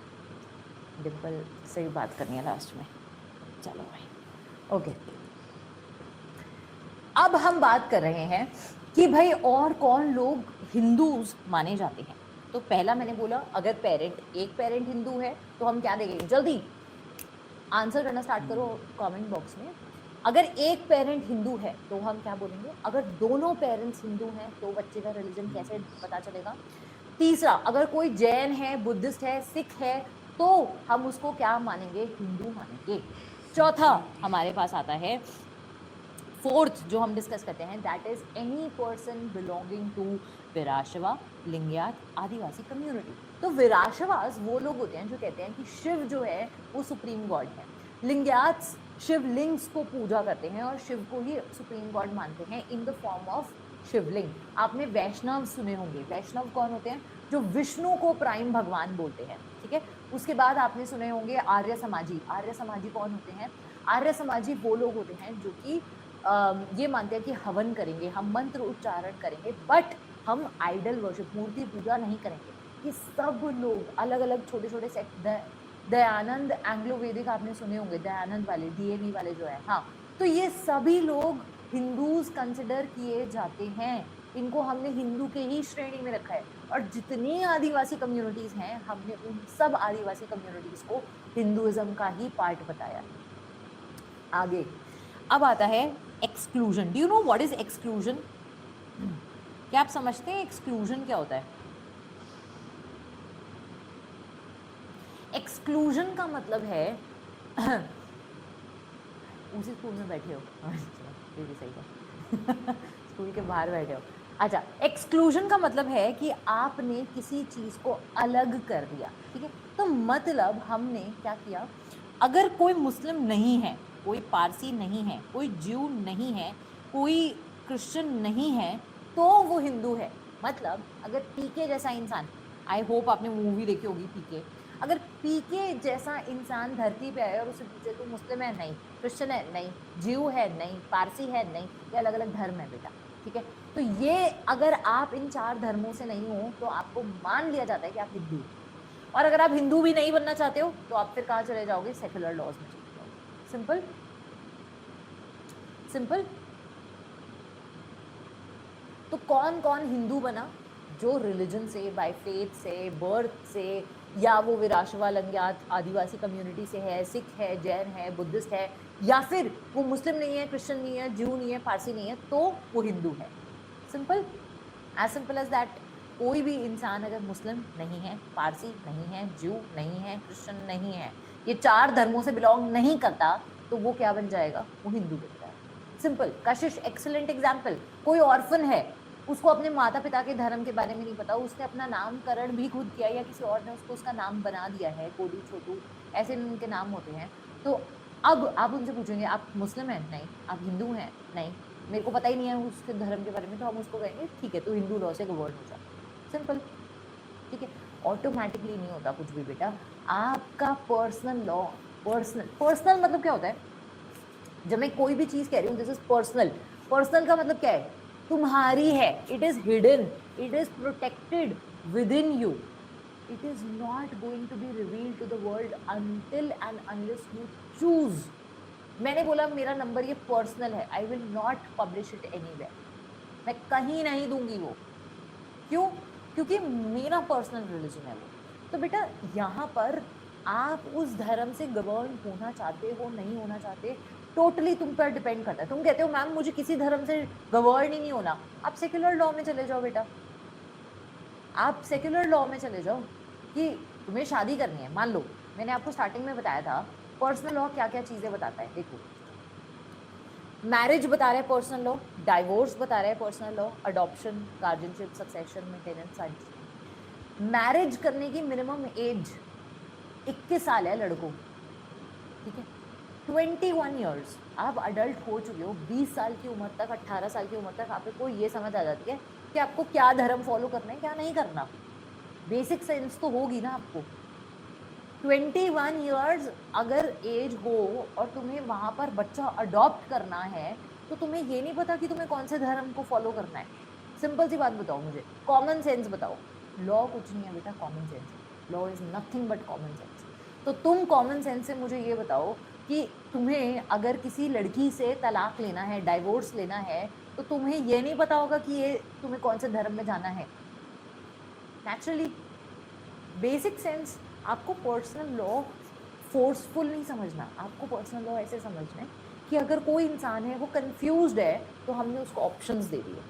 S1: डिम्पल से ही बात करनी है लास्ट में। चलो भाई, ओके। अब हम बात कर रहे हैं कि भाई और कौन लोग हिंदूज माने जाते हैं। तो पहला मैंने बोला, अगर पेरेंट, एक पेरेंट हिंदू है तो हम क्या देंगे, जल्दी आंसर करना स्टार्ट करो कमेंट बॉक्स में। अगर एक पेरेंट हिंदू है तो हम क्या बोलेंगे, अगर दोनों पेरेंट्स हिंदू हैं तो बच्चे का रिलीजन कैसे पता चलेगा। तीसरा, अगर कोई जैन है, बुद्धिस्ट है, सिख है, तो हम उसको क्या मानेंगे, हिंदू मानेंगे। चौथा हमारे पास आता है, फोर्थ जो हम डिस्कस करते हैं, that is any person belonging to Veerashaiva, Lingayat, Adivasi community. तो विराशवास वो लोग होते हैं जो कहते हैं कि शिव जो है वो सुप्रीम गॉड है। लिंगायत शिवलिंग्स को पूजा करते हैं और शिव को ही सुप्रीम गॉड मानते हैं इन द फॉर्म ऑफ शिवलिंग। आपने वैष्णव सुने होंगे, वैष्णव कौन होते हैं, जो विष्णु को प्राइम भगवान बोलते हैं, ठीक है। उसके बाद आपने सुने होंगे आर्य समाजी। आर्य समाजी कौन होते हैं, आर्य समाजी वो लोग होते हैं जो कि ये मानते हैं कि हवन करेंगे, हम मंत्र उच्चारण करेंगे, बट हम आइडल वर्शिप, मूर्ति पूजा नहीं करेंगे। ये सब लोग अलग अलग छोटे छोटे सेक्ट, दयानंद एंग्लो वैदिक आपने सुने होंगे, दयानंद वाले, डीएवी वाले जो है, हाँ, तो ये सभी लोग हिंदूज कंसिडर किए जाते हैं। इनको हमने हिंदू के ही श्रेणी में रखा है। और जितनी आदिवासी कम्युनिटीज हैं, हमने उन सब आदिवासी कम्युनिटीज को हिंदुइज्म का ही पार्ट बताया। आगे अब आता है exclusion. Do you know what is exclusion? क्या आप समझते हैं एक्सक्लूजन क्या होता है? एक्सक्लूजन का मतलब है उसी स्कूल में बैठे हो, ये भी सही है स्कूल के बाहर बैठे हो। अच्छा, एक्सक्लूजन का मतलब है कि आपने किसी चीज को अलग कर दिया, ठीक है। तो मतलब हमने क्या किया, अगर कोई मुस्लिम नहीं है, कोई पारसी नहीं है, कोई ज्यू नहीं है, कोई क्रिश्चियन नहीं है, तो वो हिंदू है। मतलब अगर पीके जैसा इंसान, आई होप आपने मूवी देखी होगी पीके, अगर पीके जैसा इंसान धरती पे आए और उसे पूछे तो मुस्लिम है, नहीं, क्रिश्चियन है, नहीं, ज्यू है, नहीं, पारसी है, नहीं, ये अलग अलग धर्म है बेटा, ठीक है। तो ये अगर आप इन 4 धर्मों से नहीं हो तो आपको मान लिया जाता है कि आप हिंदू हो। और अगर आप हिंदू भी नहीं बनना चाहते हो तो आप फिर कहाँ चले जाओगे, सेक्युलर लॉज में चले जाओगे। Simple simple. तो कौन कौन हिंदू बना, जो रिलीजन से, बाय फेथ से, बर्थ से, या वो विराशवा, लिंगायत, आदिवासी कम्युनिटी से है, सिख है, जैन है, बुद्धिस्ट है, या फिर वो मुस्लिम नहीं है, क्रिश्चियन नहीं है, ज्यू नहीं है, पारसी नहीं है, तो वो हिंदू है। Simple, as simple as that. कोई भी इंसान अगर मुस्लिम नहीं है, पारसी नहीं है, ज्यू नहीं है, क्रिश्चियन नहीं है, ये 4 धर्मों से बिलोंग नहीं करता, तो वो क्या बन जाएगा, वो हिंदू बन जाएगा। सिंपल। कशिश एक्सीलेंट एग्जाम्पल। कोई ऑर्फन है, उसको अपने माता पिता के धर्म के बारे में नहीं पता, उसने अपना नामकरण भी खुद किया या किसी और ने उसको उसका नाम बना दिया है, गोलू छोटू ऐसे उनके नाम होते हैं। तो अब आप उनसे पूछेंगे आप मुस्लिम हैं? नहीं। आप हिंदू हैं? नहीं। मेरे को पता ही नहीं है उसके धर्म के बारे में, तो हम उसको कहेंगे ठीक है तू हिंदू लॉ से गवर्न हो जा, सिंपल। ठीक है, ऑटोमेटिकली नहीं होता कुछ भी बेटा, आपका पर्सनल लॉ, पर्सनल पर्सनल मतलब क्या होता है, जब मैं कोई भी चीज कह रही हूँ दिस इज पर्सनल, पर्सनल का मतलब क्या है, तुम्हारी है, it is hidden, it is protected with in you, it is not going to be revealed to the world until and unless you choose. मैंने बोला मेरा नंबर ये पर्सनल है, I will not publish it anywhere, मैं कहीं नहीं दूंगी वो, क्यों? क्योंकि मेरा पर्सनल रिलीजन है वो। तो बेटा यहाँ पर आप उस धर्म से गवर्न होना चाहते हो नहीं होना चाहते, टोटली तुम पर डिपेंड करता है। तुम कहते हो मैम मुझे किसी धर्म से गवर्न ही नहीं होना, आप सेक्युलर लॉ में चले जाओ बेटा, आप सेक्युलर लॉ में चले जाओ कि तुम्हें शादी करनी है, मान लो मैंने आपको स्टार्टिंग में बताया था पर्सनल लॉ क्या क्या चीजें बताता है, देखो मैरिज बता रहा है पर्सनल लॉ, डाइवोर्स बता रहा है personal law, adoption, guardianship, succession, maintenance, सारी चीजें। मैरिज करने की मिनिमम एज 21 साल है लड़कों, ठीक है, 21 ईयर्स आप अडल्ट हो चुके हो, 20 साल की उम्र तक, 18 साल की उम्र तक आपको ये समझ आ जाती है कि आपको क्या धर्म फॉलो करना है क्या नहीं करना, बेसिक सेंस तो होगी ना आपको। 21 ईयर्स अगर एज हो और तुम्हें वहां पर बच्चा अडॉप्ट करना है, तो तुम्हें ये नहीं पता कि तुम्हें कौन से धर्म को फॉलो करना है। सिंपल सी बात बताओ मुझे, कॉमन सेंस बताओ, लॉ कुछ नहीं है बेटा, common sense, law is nothing but common sense. तो तुम कॉमन सेंस से मुझे ये बताओ कि तुम्हें अगर किसी लड़की से तलाक लेना है, डाइवोर्स लेना है, तो तुम्हें ये नहीं पता होगा कि ये तुम्हें कौन से धर्म में जाना है, नेचुरली बेसिक सेंस। आपको पर्सनल लॉ फोर्सफुल नहीं समझना, आपको पर्सनल लॉ ऐसे समझना है कि अगर कोई इंसान है वो कंफ्यूज्ड है तो हमने उसको ऑप्शंस दे दिए,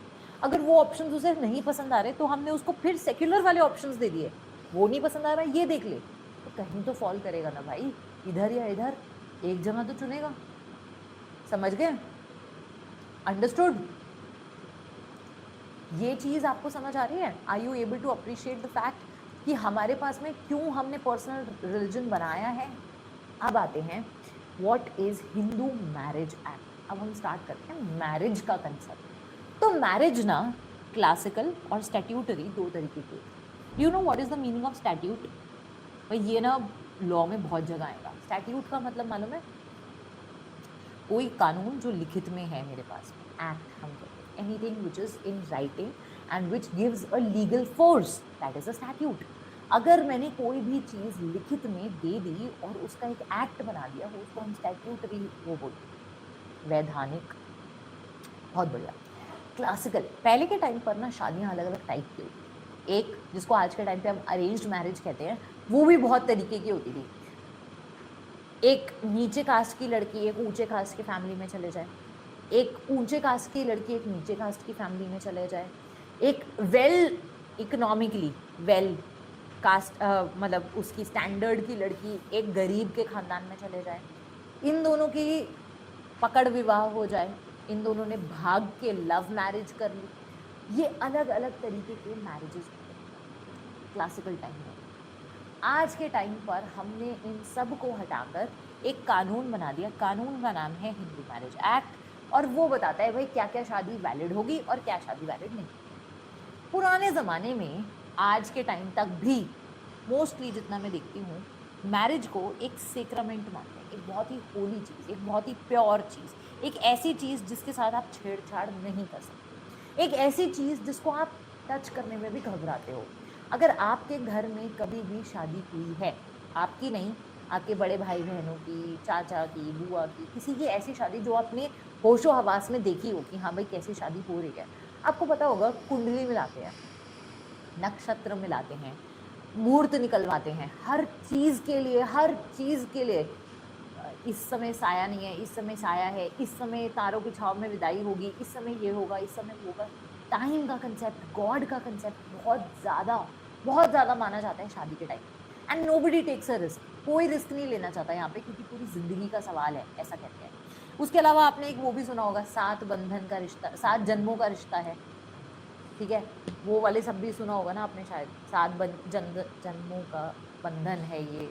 S1: अगर वो ऑप्शंस उसे नहीं पसंद आ रहे तो हमने उसको फिर सेक्युलर वाले ऑप्शंस दे दिए, वो नहीं पसंद आ रहा ये देख ले, तो कहीं तो फॉल करेगा ना भाई, इधर या इधर एक जगह तो चुनेगा, समझ गए, अंडरस्टूड? ये चीज आपको समझ आ रही है? Are you able to appreciate the fact कि हमारे पास में क्यों हमने पर्सनल रिलीजन बनाया है। अब आते हैं what is Hindu marriage act. अब हम स्टार्ट करते हैं मैरिज का कंसेप्ट। तो मैरिज ना क्लासिकल और स्टैट्यूटरी दो तरीके के। You know what is the meaning of statute? भाई ये ना लॉ में बहुत जगह आएगा। स्टैट्यूट का मतलब मालूम है? कोई कानून जो लिखित में है मेरे पास में, एक्ट हम कहते हैं, anything which is in writing and which gives a legal force, that is a statute। अगर मैंने कोई भी चीज लिखित में दे दी और उसका एक एक्ट बना दिया हो, उसको हम स्टैट्यूटरी वो बोलते हैं, वैधानिक। बहुत बढ़िया। क्लासिकल, पहले के टाइम पर ना शादियां अलग अलग टाइप की होती, एक जिसको आज के टाइम पे हम अरेंज्ड मैरिज कहते हैं, वो भी बहुत तरीके की होती थी। एक नीचे कास्ट की लड़की एक ऊंचे कास्ट की फैमिली में चले जाए, एक ऊंचे कास्ट की लड़की एक नीचे कास्ट की फैमिली में चले जाए, एक वेल इकोनॉमिकली वेल कास्ट मतलब उसकी स्टैंडर्ड की लड़की एक गरीब के खानदान में चले जाए, इन दोनों की पकड़ विवाह हो जाए, इन दोनों ने भाग के लव मैरिज कर ली, ये अलग अलग तरीके के मैरिजेस क्लासिकल टाइम में। आज के टाइम पर हमने इन सब को हटाकर एक कानून बना दिया, कानून का नाम है हिंदू मैरिज एक्ट, और वो बताता है भाई क्या क्या शादी वैलिड होगी और क्या शादी वैलिड नहीं। पुराने ज़माने में आज के टाइम तक भी मोस्टली जितना मैं देखती हूँ मैरिज को एक सेक्रामेंट मानते हैं, एक बहुत ही होली चीज़, एक बहुत ही प्योर चीज़, एक ऐसी चीज़ जिसके साथ आप छेड़छाड़ नहीं कर सकते, एक ऐसी चीज़ जिसको आप टच करने में भी घबराते हो। अगर आपके घर में कभी भी शादी हुई है, आपकी नहीं, आपके बड़े भाई बहनों की, चाचा की, बुआ की, किसी की ऐसी शादी जो आपने होशो हवास में देखी हो कि हाँ भाई कैसी शादी हो रही है, आपको पता होगा कुंडली मिलाते हैं, नक्षत्र मिलाते हैं, मुहूर्त निकलवाते हैं, हर चीज के लिए, हर चीज के लिए। इस समय साया नहीं है, इस समय साया है, इस समय तारों की छाव में विदाई होगी, इस समय ये होगा, इस समय वो होगा। टाइम का कंसेप्ट, गॉड का कंसेप्ट बहुत ज्यादा माना जाता है शादी के time. And nobody takes a risk, कोई रिस्क नहीं लेना चाहता यहाँ पे, क्योंकि पूरी जिंदगी का सवाल है, ऐसा कहते हैं। उसके अलावा आपने एक वो भी सुना होगा, 7 बंधन का रिश्ता, 7 जन्मों का रिश्ता है, ठीक है, वो वाले सब भी सुना होगा ना आपने शायद, जन्मों का बंधन है ये,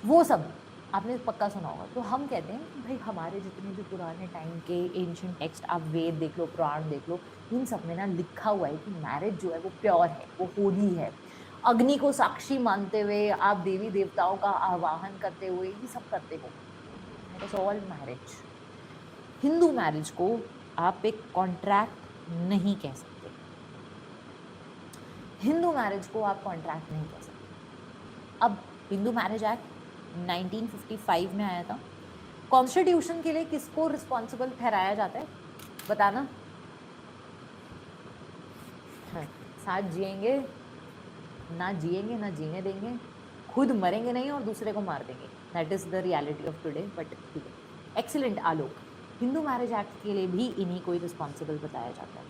S1: वो सब आपने पक्का सुना होगा। तो हम कहते हैं कि भाई हमारे जितने भी पुराने टाइम के एंशिएंट टेक्स्ट, आप वेद देख लो, पुराण देख लो, इन सब में ना लिखा हुआ है कि मैरिज जो है वो प्योर है, वो होली है। अग्नि को साक्षी मानते हुए आप देवी देवताओं का आवाहन करते हुए ये सब करते हो, that is all marriage. Hindu marriage को आप एक कॉन्ट्रैक्ट नहीं कह सकते, हिंदू मैरिज को आप कॉन्ट्रैक्ट नहीं कह सकते। अब हिंदू मैरिज एक्ट 1955 में आया था। कॉन्स्टिट्यूशन के लिए किसको रिस्पॉन्सिबल ठहराया जाता है, बताना। हाँ, साथ जिएंगे ना जीने देंगे, खुद मरेंगे नहीं और दूसरे को मार देंगे, that is the reality of today. But ठीक है, एक्सीलेंट आलोक, हिंदू मैरिज एक्ट के लिए भी इन्हीं को रिस्पॉन्सिबल बताया जाता है।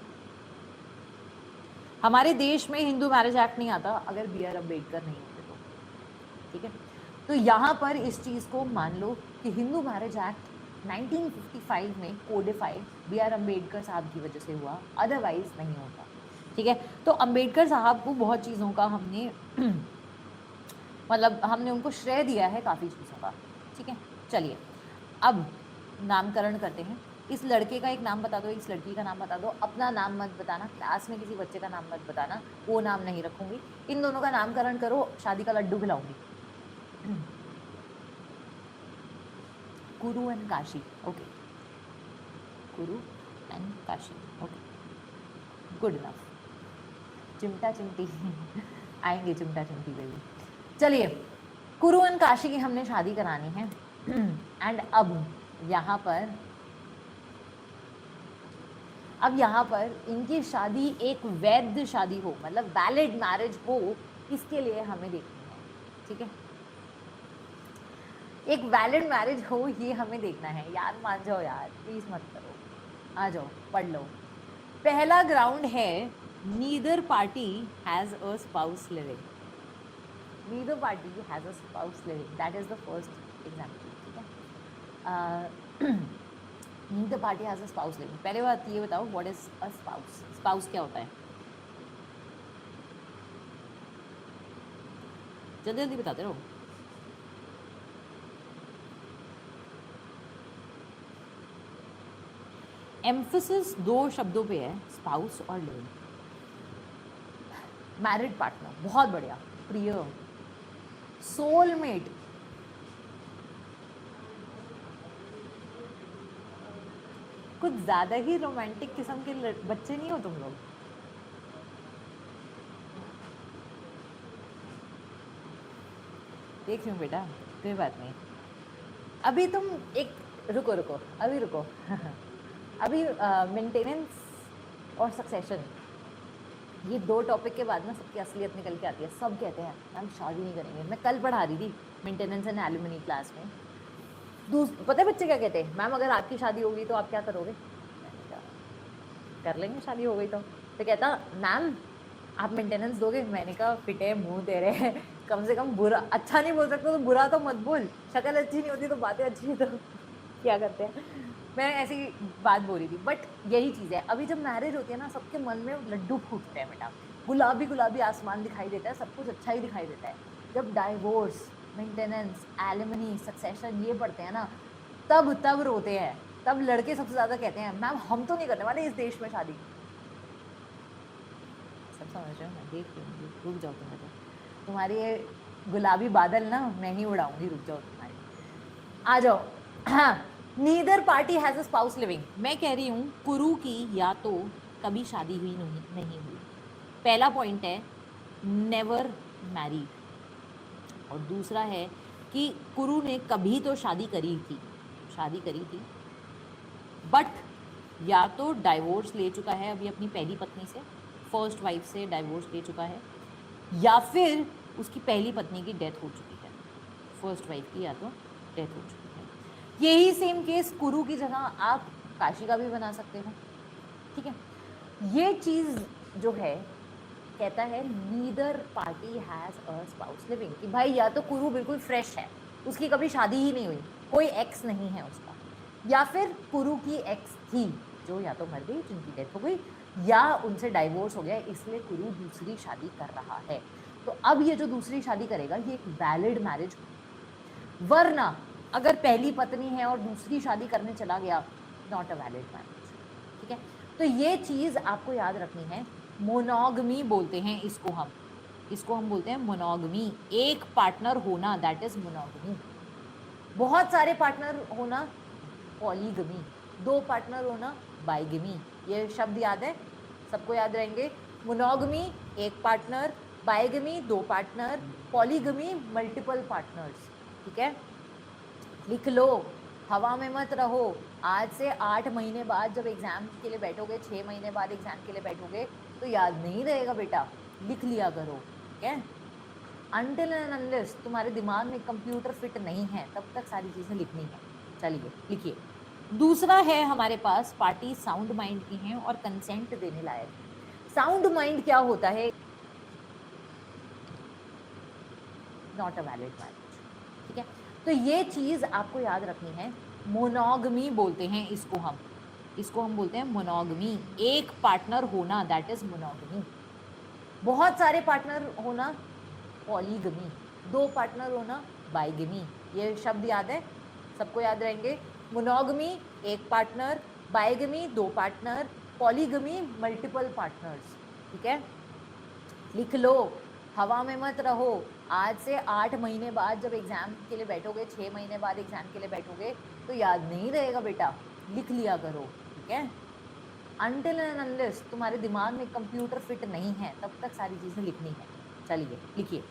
S1: हमारे देश में हिंदू मैरिज एक्ट नहीं आता अगर BR अम्बेडकर नहीं होते तो, ठीक है। तो यहाँ पर इस चीज को मान लो कि हिंदू मैरिज एक्ट 1955 में कोडिफाइड BR अम्बेडकर साहब की वजह से हुआ, अदरवाइज नहीं होता, ठीक है। तो अम्बेडकर साहब को बहुत चीज़ों का हमने मतलब हमने उनको श्रेय दिया है काफ़ी चीज़ों का, ठीक है। चलिए अब नामकरण करते हैं। इस लड़के का एक नाम बता दो, इस लड़की का नाम बता दो, अपना नाम मत बताना, क्लास में किसी बच्चे का नाम मत बताना, वो नाम नहीं रखूंगी। इन दोनों का नामकरण करो, शादी का लड्डू खिलाऊंगी। कुरु एंड काशी, ओके, कुरु and Kashi, okay, good enough. चिमटा चिमटी आएंगे, चिमटा चिमटी बेबी। चलिए, कुरु एंड काशी की हमने शादी करानी है। एंड अब यहाँ पर इनकी शादी एक वैध शादी हो, मतलब वैलिड मैरिज हो, इसके लिए हमें देखना है, ठीक है। एक वैलिड मैरिज हो ये हमें देखना है। यार मान जाओ यार, प्लीज मत करो, आ जाओ पढ़ लो। पहला ग्राउंड है neither party has a spouse living, neither party has a spouse living, that is the first example, ठीक है। Neither party has a spouse living. पहले बात ये बताओ, what is a spouse, spouse क्या होता है, जल्दी जल्दी बताते रहो। एम्फसिस दो शब्दों पे है, स्पाउस और लिविंग। मैरिड पार्टनर, बहुत बढ़िया, प्रिय, सोलमेट, कुछ ज्यादा ही रोमांटिक किस्म के बच्चे नहीं हो तुम लोग। देख रही हूँ बेटा, कोई बात नहीं। अभी तुम एक रुको अभी रुको अभी मेंटेनेंस और सक्सेशन, ये दो टॉपिक के बाद ना सबकी असलियत निकल के आती है। सब कहते हैं मैम शादी नहीं करेंगे। मैं कल पढ़ा रही थी मेंटेनेंस एंड एलुमनी क्लास में, पता है बच्चे क्या कहते हैं, मैम अगर आपकी शादी होगी तो आप क्या करोगे। मैंने कहा कर लेंगे शादी हो गई तो कहता मैम आप मेंटेनेंस दोगे। मैंने कहा फिटे मुंह तेरे कम से कम बुरा अच्छा नहीं बोल सकते तो बुरा तो मत बोल, शक्ल अच्छी नहीं होती तो बातें अच्छी तो क्या करते हैं। मैं ऐसी बात बोल रही थी, बट यही चीज़ है। अभी जब मैरिज होती है ना, सबके मन में लड्डू फूटते हैं बेटा, गुलाबी गुलाबी आसमान दिखाई देता है, सब कुछ अच्छा ही दिखाई देता है। जब डाइवोर्स, मेंटेनेंस, एलिमनी, सक्सेशन ये पढ़ते हैं ना, तब रोते हैं। तब लड़के सबसे ज़्यादा कहते हैं मैम हम तो नहीं करने वाले इस देश में शादी। सब समझ रहे हो, मैं देख रही हूँ, रुक जाओ तुम्हारी ये गुलाबी बादल ना मैं ही उड़ाऊंगी, रुक जाओ तुम्हारी, आ जाओ। हाँ, neither party has a spouse living. मैं कह रही हूँ कुरु की या तो कभी शादी हुई नहीं हुई, पहला पॉइंट है नेवर मैरिड, और दूसरा है कि कुरु ने कभी तो शादी करी थी बट या तो डाइवोर्स ले चुका है अभी अपनी पहली पत्नी से, फर्स्ट वाइफ से डाइवोर्स ले चुका है, या फिर उसकी पहली पत्नी की डेथ हो चुकी है, फर्स्ट वाइफ की या तो डेथ हो चुकी है। यही सेम केस कुरु की जगह आप काशी का भी बना सकते हो, ठीक है। ये चीज़ जो है कहता है neither party has a spouse living, कि भाई या तो कुरु बिल्कुल फ्रेश है, उसकी कभी शादी ही नहीं हुई, कोई एक्स नहीं है उसका, या फिर कुरु की एक्स थी जो या तो मर गई, जिनकी डेथ हो गई, या उनसे डाइवोर्स हो गया, इसलिए कुरु दूसरी शादी कर रहा है। तो अब ये जो दूसरी शादी करेगा ये एक वैलिड मैरिज, वरना अगर पहली पत्नी है और दूसरी शादी करने चला गया, नॉट अ वैलिड मैरिज। ठीक है, तो ये चीज आपको याद रखनी है। मोनोगमी बोलते हैं इसको हम बोलते हैं मोनोगमी। एक पार्टनर होना, दैट इज मोनोगमी। बहुत सारे पार्टनर होना, पॉलीगमी। 2 पार्टनर होना, बाइगमी। ये शब्द याद है, सबको याद रहेंगे। मोनोगमी एक partner, bigamy 2 partner, polygamy multiple partners. ठीक है, लिख लो, हवा में मत रहो। आज से 8 महीने बाद जब एग्जाम के लिए बैठोगे, 6 महीने बाद एग्जाम के लिए बैठोगे, तो याद नहीं रहेगा बेटा, लिख लिया करो। ठीक है, अनटिल एंड अनलेस तुम्हारे दिमाग में कंप्यूटर फिट नहीं है, तब तक सारी चीजें लिखनी है। चलिए लिखिए। दूसरा है हमारे पास, पार्टी साउंड माइंड की हैं और कंसेंट देने लायक। साउंड माइंड क्या होता है? Not a valid marriage. ठीक है, तो ये चीज आपको याद रखनी है। मोनोगमी बोलते हैं इसको हम बोलते हैं मोनोगमी। एक पार्टनर होना, दैट इज मोनोगमी। बहुत सारे पार्टनर होना, पॉलीगमी। 2 पार्टनर होना, बाइगमी। ये शब्द याद है, सबको याद रहेंगे। मोनोगमी एक partner, bigamy 2 partner, polygamy multiple partners. ठीक है, लिख लो, हवा में मत रहो। आज से 8 महीने बाद जब एग्जाम के लिए बैठोगे, 6 महीने बाद एग्जाम के लिए बैठोगे, तो याद नहीं रहेगा बेटा, लिख लिया करो। ठीक है, अनटिल एंड अनलेस तुम्हारे दिमाग में कंप्यूटर फिट नहीं है, तब तक सारी चीजें लिखनी है। चलिए लिखिए।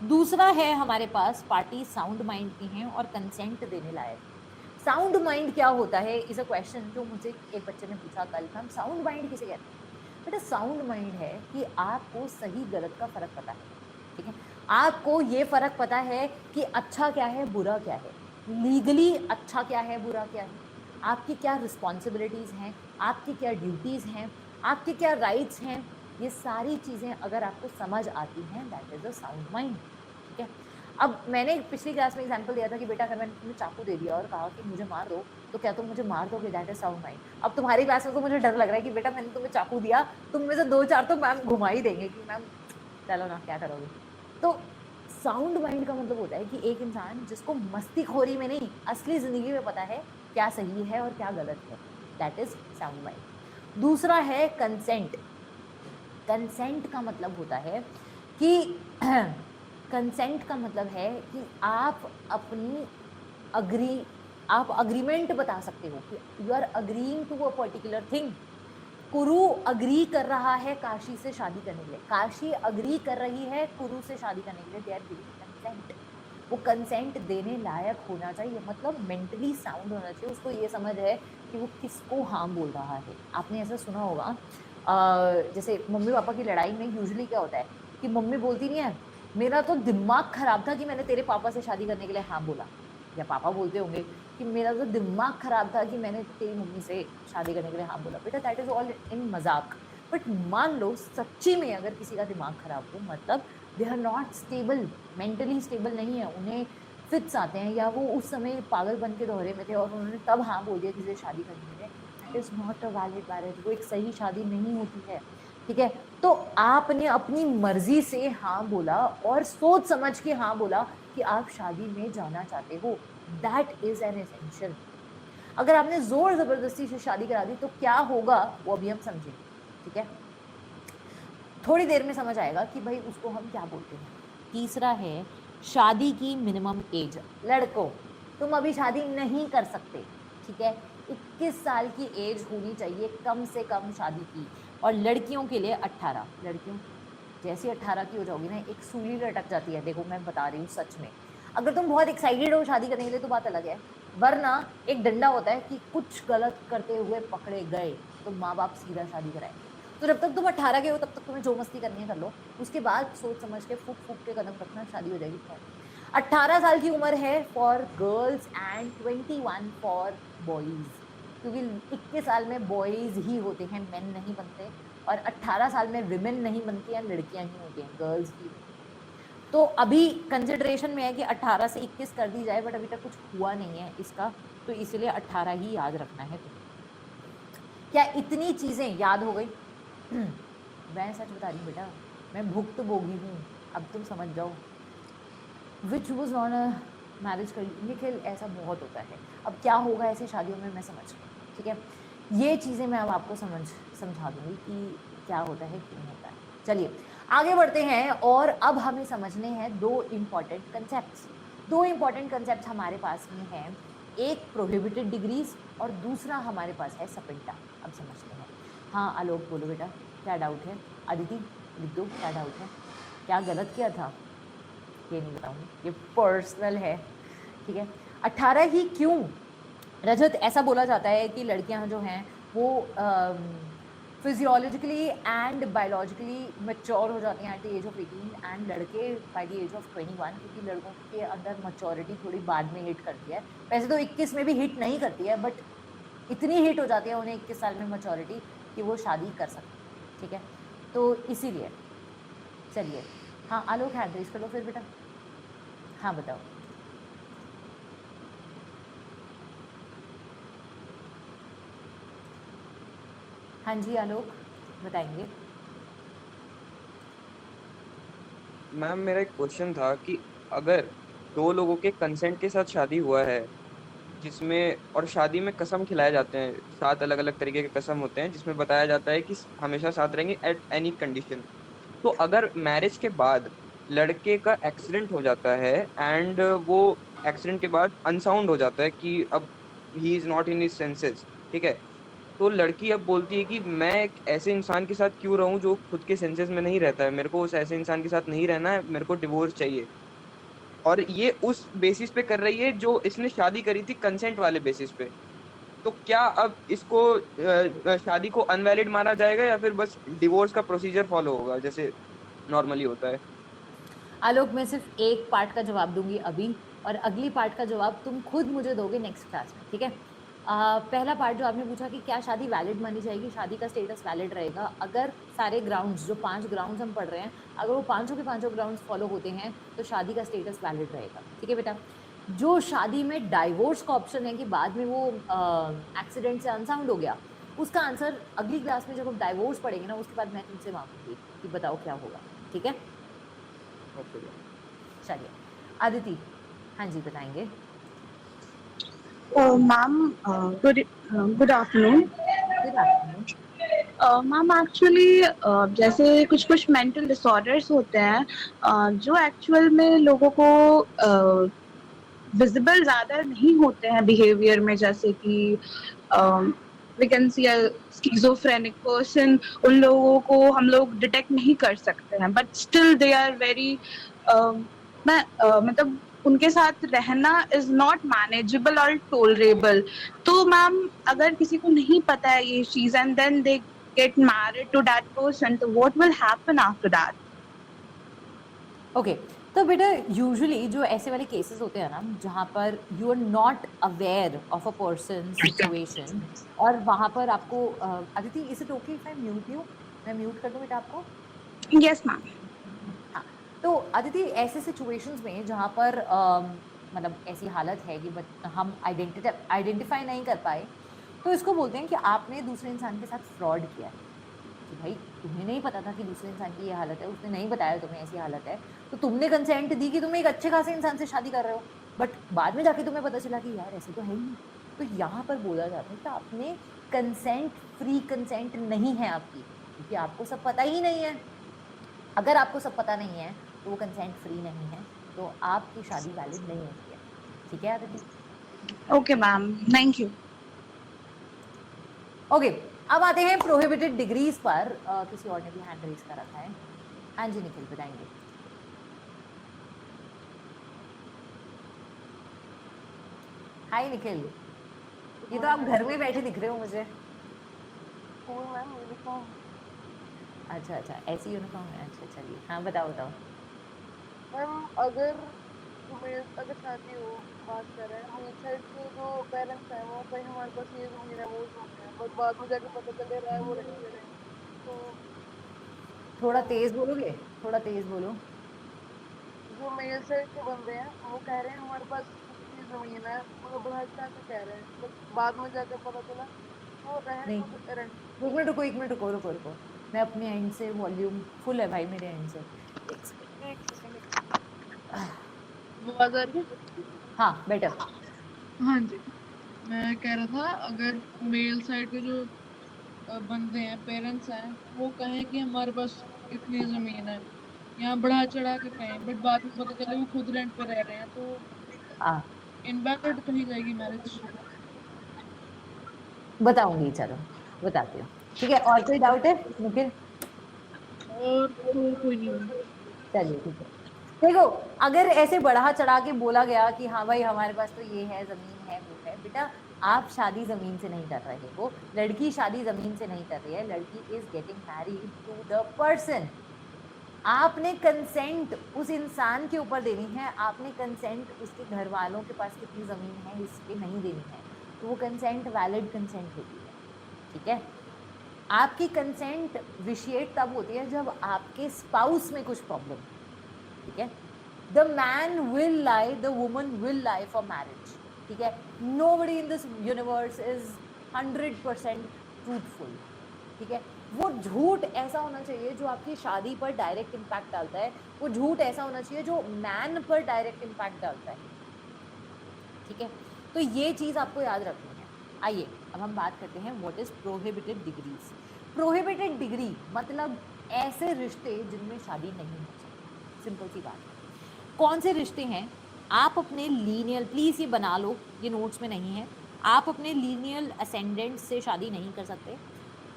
S1: दूसरा है हमारे पास, पार्टी साउंड माइंड की हैं और कंसेंट देने लायक। साउंड माइंड क्या होता है, इज अ क्वेश्चन जो मुझे एक बच्चे ने पूछा कल। हम साउंड माइंड किसे कहते हैं? बेटा साउंड माइंड है कि आपको सही गलत का फर्क पता है। ठीक है, आपको ये फर्क पता है कि अच्छा क्या है, बुरा क्या है, लीगली अच्छा क्या है, बुरा क्या है, आपकी क्या रिस्पॉन्सिबिलिटीज हैं, आपकी क्या ड्यूटीज हैं, आपके क्या राइट्स हैं। ये सारी चीजें अगर आपको समझ आती हैं, that is a sound mind. ठीक है, अब मैंने पिछली क्लास में एग्जांपल दिया था कि बेटा अगर मैंने तुम्हें चाकू दे दिया और कहा कि मुझे मार दो, तो क्या तुम मुझे मार दोगे? That is sound mind. अब तुम्हारी क्लास में तो मुझे डर लग रहा है कि बेटा मैंने तुम्हें चाकू दिया, तुम में से 2-4 तो मैम घुमा ही देंगे कि मैम चलो ना, क्या करोगे। तो साउंड माइंड का मतलब होता है कि एक इंसान जिसको मस्तीखोरी में नहीं, असली जिंदगी में पता है क्या सही है और क्या गलत है, दैट इज साउंड माइंड। दूसरा है कंसेंट। कंसेंट का मतलब होता है कि कंसेंट का मतलब है कि आप अपनी आप अग्रीमेंट बता सकते हो कि you are agreeing to a particular thing. Kuru agree कर रहा है काशी से शादी करने के लिए, काशी अग्री कर रही है कुरु से शादी करने के लिए, दे आर गिविंग कंसेंट। वो कंसेंट देने लायक होना चाहिए, मतलब मेंटली साउंड होना चाहिए, उसको ये समझ है कि वो किसको हाँ बोल रहा है। आपने ऐसा सुना होगा, जैसे मम्मी पापा की लड़ाई में यूजुअली क्या होता है कि मम्मी बोलती नहीं है, मेरा तो दिमाग खराब था कि मैंने तेरे पापा से शादी करने के लिए हाँ बोला, या पापा बोलते होंगे कि मेरा तो दिमाग खराब था कि मैंने तेरी मम्मी से शादी करने के लिए हाँ बोला। बेटा दैट इज ऑल इन मजाक। बट मान लो सच्ची में अगर किसी का दिमाग खराब हो, मतलब they are not stable, mentally stable नहीं है, उन्हें फिट्स आते हैं, या वो उस समय पागलपन के दौरे में थे और उन्होंने तब हाँ बोल दिया किसी से शादी करने के लिए, that is not a valid marriage. वो एक सही शादी नहीं होती है। ठीक है, तो आपने अपनी मर्जी से हाँ बोला और सोच समझ के हाँ बोला कि आप शादी में जाना चाहते हो, दैट इज एन एसेंशियल। अगर आपने जोर जबरदस्ती से शादी करा दी तो क्या होगा वो अभी हम समझेंगे। ठीक है, थोड़ी देर में समझ आएगा कि भाई उसको हम क्या बोलते हैं। तीसरा है शादी की मिनिमम एज। लड़कों, तुम अभी शादी नहीं कर सकते। ठीक है, 21 साल की एज होनी चाहिए कम से कम शादी की, और लड़कियों के लिए 18। लड़कियों जैसे 18 की हो जाओगी ना, एक सूली लटक जाती है। देखो मैं बता रही हूँ सच में, अगर तुम बहुत एक्साइटेड हो शादी करने के लिए तो बात अलग है, वरना एक डंडा होता है कि कुछ गलत करते हुए पकड़े गए तो माँ बाप सीधा शादी कराएंगे। तो जब तक तुम 18 के हो तब तक तुम्हें जो मस्ती करनी है कर लो, उसके बाद सोच समझ के फूक फूक के कदम रखना, शादी हो जाएगी। 18 साल की उम्र है for girls and 21 for boys, क्योंकि 21 साल में बॉयज ही होते हैं, मेन नहीं बनते, और 18 साल में विमेन नहीं बनती हैं, लड़कियां ही होती हैं, गर्ल्स ही होती हैं। तो अभी कंसिडरेशन में है कि 18 से 21 कर दी जाए, बट अभी तक कुछ हुआ नहीं है इसका, तो इसलिए 18 ही याद रखना है तुम्हें। क्या इतनी चीजें याद हो गई? मैं सच बता रही हूँ बेटा, मैं भुक्तभोगी हूँ, अब तुम समझ जाओ। Which was on a marriage कर निखिल, ऐसा बहुत होता है। अब क्या होगा ऐसी शादियों में, मैं समझ गई, ठीक है। ये चीजें मैं अब आपको समझा दूंगी कि क्या होता है, क्यों होता है। चलिए आगे बढ़ते हैं, और अब हमें समझने हैं दो इंपॉर्टेंट कंसेप्ट। दो इंपॉर्टेंट कंसेप्ट हमारे पास में है, एक प्रोहिबिटेड डिग्रीज और दूसरा हमारे पास है सपिंटा। अब समझते हैं। हाँ आलोक बोलो बेटा, क्या डाउट है? अदिति लिख दो, क्या डाउट है, क्या गलत किया था? ये नहीं बताऊंगी, ये पर्सनल है, ठीक है। 18 ही क्यों? रजत, ऐसा बोला जाता है कि लड़कियां जो हैं वो फिजियोलॉजिकली एंड बायोलॉजिकली मैच्योर हो जाती हैं at the age of 18, and लड़के बाय द एज ऑफ 21, क्योंकि लड़कों के अंदर मैच्योरिटी थोड़ी बाद में हिट करती है। वैसे तो 21 में भी हिट नहीं करती है, बट इतनी हिट हो जाती है उन्हें 21 साल में मैच्योरिटी कि वो शादी कर सकते हैं, ठीक है। तो इसीलिए चलिए, हाँ आलोक हैंड रेज कर लो फिर बेटा, हाँ बताओ। हाँ जी आलोक, बताएंगे।
S4: मैम मेरा एक क्वेश्चन था कि अगर दो लोगों के कंसेंट के साथ शादी हुआ है, जिसमें और शादी में कसम खिलाए जाते हैं, 7 अलग अलग तरीके के कसम होते हैं जिसमें बताया जाता है कि हमेशा साथ रहेंगे एट एनी कंडीशन। तो अगर मैरिज के बाद लड़के का एक्सीडेंट हो जाता है एंड वो एक्सीडेंट के बाद अनसाउंड हो जाता है कि अब he is not in his senses, ठीक है, तो लड़की अब बोलती है कि मैं एक ऐसे इंसान के साथ क्यों रहूं जो खुद के सेंसेस में नहीं रहता है, मेरे को उस ऐसे इंसान के साथ नहीं रहना है, मेरे को डिवोर्स चाहिए। और ये उस बेसिस पे कर रही है जो इसने शादी करी थी कंसेंट वाले बेसिस पे। तो क्या अब इसको शादी को अनवैलिड माना जाएगा या फिर बस डिवोर्स का प्रोसीजर फॉलो होगा जैसे नॉर्मली होता है?
S1: आलोक, मैं सिर्फ एक पार्ट का जवाब दूंगी अभी, और अगली पार्ट का जवाब तुम खुद मुझे दोगे नेक्स्ट क्लास में, ठीक है। पहला पार्ट जो आपने पूछा कि क्या शादी वैलिड मानी जाएगी, शादी का स्टेटस वैलिड रहेगा अगर सारे ग्राउंड्स, जो 5 ग्राउंड्स हम पढ़ रहे हैं, अगर वो पांचों के पांचों ग्राउंड्स फॉलो होते हैं तो शादी का स्टेटस वैलिड रहेगा, ठीक है बेटा। जो शादी में डाइवोर्स का ऑप्शन है कि बाद में वो एक्सीडेंट से अनसाउंड हो गया, उसका आंसर अगली क्लास में जब हम डाइवोर्स पढ़ेंगे ना, उसके बाद मैं तुमसे मांगूंगी कि बताओ क्या होगा, ठीक है।
S4: ओके।
S1: चलिए अदिति, हाँ जी बताएंगे।
S3: Ma'am, good afternoon.
S1: Good afternoon.
S3: Ma'am actually जैसे कुछ कुछ मेंटल डिसऑर्डर्स होते हैं जो एक्चुअल में लोगों को विजिबल ज़्यादा नहीं होते हैं बिहेवियर में, जैसे कि we can see a schizophrenic person, उन लोगों को हम लोग डिटेक्ट नहीं कर सकते हैं, but still they are very मतलब उनके साथ रहना इज नॉट मैनेजेबल और टोलरेबल। तो मैम अगर किसी को नहीं पता है ये चीज and then they get married to that person, तो what will happen after that?
S1: Okay, तो बेटा यूजुअली जो ऐसे वाले केसेस होते हैं ना, जहाँ पर you are not aware of a person situation, और वहां पर आपको Aditi, is it okay if I mute you? मैं म्यूट कर दूं बेटा आपको?
S3: Yes ma'am.
S1: हाँ, तो अदिति ऐसे सिचुएशंस में जहाँ पर मतलब ऐसी हालत है कि हम आइडेंटिफाई नहीं कर पाए, तो इसको बोलते हैं कि आपने दूसरे इंसान के साथ फ्रॉड किया है। कि भाई तुम्हें नहीं पता था कि दूसरे इंसान की ये हालत है, उसने नहीं बताया तुम्हें ऐसी हालत है, तो तुमने कंसेंट दी कि तुम एक अच्छे खासे इंसान से शादी कर रहे हो, बट बाद में जाके तुम्हें पता चला कि यार ऐसे तो है ही नहीं। तो यहाँ पर बोला जाता है कि आपने कंसेंट, फ्री कंसेंट नहीं है आपकी, क्योंकि आपको सब पता ही नहीं है। अगर आपको सब पता नहीं है तो वो कंसेंट फ्री नहीं है, तो आपकी शादी वैलिड नहीं होती है, ठीक है Aditi.
S3: Okay ma'am, thank you.
S1: Okay, अब आते हैं प्रोहिबिटेड डिग्रीज पर। किसी और ने भी हैंड रेज कर रखा है। हाँ जी निखिल, बताएंगे। हाय निखिल, ये तो आप घर में बैठे दिख रहे हो मुझे। अच्छा अच्छा, ऐसी यूनिफॉर्म है, अच्छा चलिए, हाँ बताओ बताओ।
S5: मैम अगर शादी हो, बात कर रहे हैं मेरी साइड के जो पेरेंट्स हैं वो कहीं हमारे पास ये जमीन है वो जमीन है, बट बाद में जाके पता चल रहा है वो नहीं दे रहे। तो
S1: थोड़ा तेज बोलोगे, थोड़ा तेज बोलो।
S5: जो मेल साइड के बंदे हैं वो कह रहे हैं हमारे पास इतनी जमीन है, मतलब बढ़ा चढ़ा के कह रहे हैं, बट बाद में जाके पता चला वो रहने
S1: नहीं,
S5: को रहने
S1: एक मिनट रुको रुको रुको। मैं अपने एंड से वॉल्यूम फुल है भाई मेरे एंड से।
S5: एक सेकंड वो आवाज आ रही है?
S1: हाँ बेटर।
S5: हाँ जी, मैं कह रहा था अगर मेल साइड के जो बंदे हैं, पेरेंट्स हैं, वो कहें कि हमारे पास इतनी जमीन है, यहाँ बढ़ा चढ़ा के कहें, बट बाद में पता चले वो खुद रेंट पे रह रहे हैं, तो
S1: हाँ
S5: इनवैलिड कही जाएगी मैरिज।
S1: बताऊंगी, चलो बताती हूँ। ठीक है, और कोई डाउट है निखिल?
S5: और तो कोई नहीं है।
S1: चलिए ठीक है। देखो, अगर ऐसे बढ़ा चढ़ा के बोला गया कि हाँ भाई हमारे पास तो ये है, जमीन है, वो है, बेटा आप शादी जमीन से नहीं कर रहे हो, लड़की शादी जमीन से नहीं कर रही है, लड़की is getting married to the person. आपने कंसेंट उस इंसान के ऊपर देनी है, आपने कंसेंट उसके घर वालों के पास कितनी जमीन है इस पे नहीं देनी है, तो वो कंसेंट वैलिड कंसेंट होती है। ठीक है, आपकी कंसेंट विशिएट तब होती है जब आपके स्पाउस में कुछ प्रॉब्लम है। ठीक है, the man will lie, the woman will lie for marriage. ठीक है, nobody in this universe is 100% truthful. ठीक है, वो झूठ ऐसा होना चाहिए जो आपकी शादी पर डायरेक्ट इम्पैक्ट डालता है, वो झूठ ऐसा होना चाहिए जो मैन पर डायरेक्ट इम्पैक्ट डालता है। ठीक है, तो ये चीज आपको याद रखनी है। आइए अब हम बात करते हैं what is prohibited degrees. Prohibited degree मतलब ऐसे रिश्ते जिनमें शादी नहीं हो सकती। सिंपल सी बात है। कौन से रिश्ते हैं? आप अपने लीनियल, प्लीज ये बना लो, ये नोट्स में नहीं है, आप अपने लीनियल असेंडेंट से शादी नहीं कर सकते,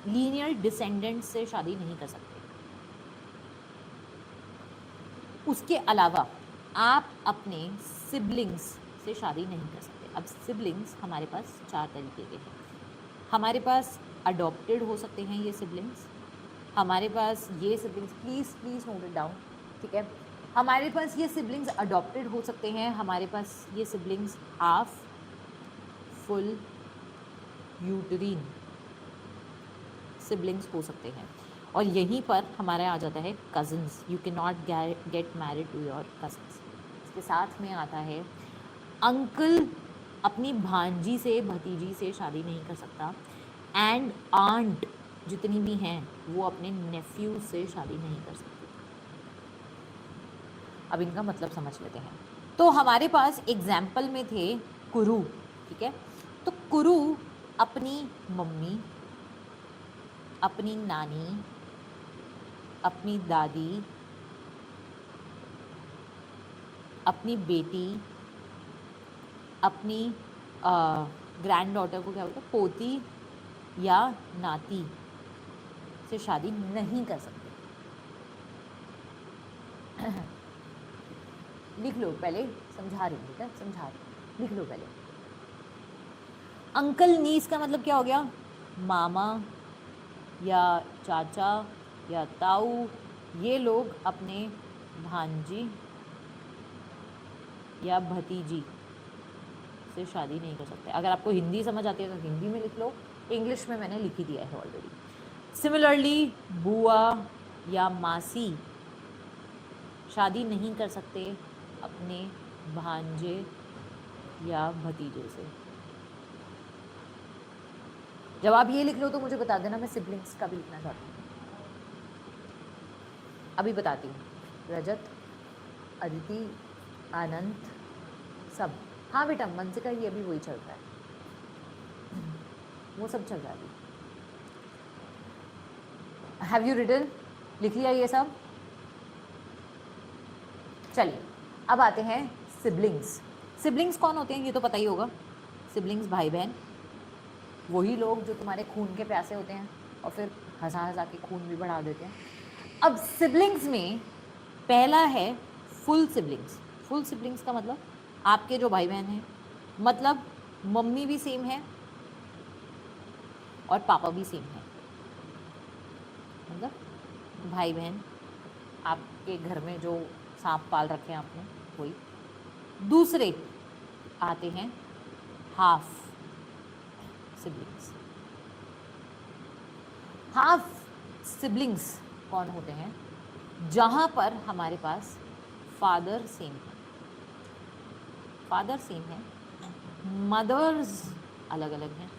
S1: लीनियल डिसेंडेंट से शादी नहीं कर सकते। उसके अलावा आप अपने सिबलिंग्स से शादी नहीं कर सकते। अब सिबलिंग्स हमारे पास 4 तरीके के हैं। हमारे पास अडॉप्टेड हो सकते हैं ये सिबलिंग्स, हमारे पास ये siblings, please note it down. ठीक है, हमारे पास ये सिबलिंग्स अडॉप्टेड हो सकते हैं, हमारे पास ये सिबलिंग्स हाफ फुल यूटरीन सिबलिंग्स हो सकते हैं। और यहीं पर हमारा आ जाता है cousins. You can not get married to your cousins. इसके साथ में आता है अंकल अपनी भांजी से, भतीजी से शादी नहीं कर सकता, एंड आंट जितनी भी हैं वो अपने नेफ्यू से शादी नहीं कर सकती। अब इनका मतलब समझ लेते हैं। तो हमारे पास एग्जाम्पल में थे कुरु। ठीक है, तो कुरु अपनी मम्मी, अपनी नानी, अपनी दादी, अपनी बेटी, अपनी ग्रैंड डॉटर को क्या बोलते हैं, पोती या नाती से शादी नहीं कर सकते। लिख लो पहले, समझा रही हूँ बेटा, समझा रही हूँ, लिख लो पहले। अंकल नीस का मतलब क्या हो गया? मामा या चाचा या ताऊ, ये लोग अपने भांजी या भतीजी से शादी नहीं कर सकते। अगर आपको हिंदी समझ आती है तो हिंदी में लिख लो, इंग्लिश में मैंने लिख ही दिया है ऑलरेडी। सिमिलरली बुआ या मासी शादी नहीं कर सकते अपने भांजे या भतीजे से। जब आप ये लिख लो तो मुझे बता देना, मैं सिबलिंग्स का भी लिखना चाहती हूँ। अभी बताती हूँ। रजत, अदिति, आनंद, सब। हाँ बेटा, मंजिल का ये अभी वही चल रहा है, वो सब चल रहा है अभी। Have you written? लिख लिया ये सब? चलिए अब आते हैं सिबलिंग्स। सिबलिंग्स कौन होते हैं ये तो पता ही होगा। सिबलिंग्स भाई बहन, वही लोग जो तुम्हारे खून के प्यासे होते हैं और फिर हंसा हंसा के खून भी बढ़ा देते हैं। अब सिबलिंग्स में पहला है फुल सिबलिंग्स। फुल सिबलिंग्स का मतलब आपके जो भाई बहन हैं, मतलब मम्मी भी सेम है और पापा भी सेम है, मतलब भाई बहन, आपके घर में जो सांप पाल रखे हैं आपने वही। दूसरे आते हैं हाफ सिबलिंग्स। हाफ सिबलिंग्स कौन होते हैं? जहां पर हमारे पास फादर सेम है, फादर सेम है, मदर्स अलग अलग हैं,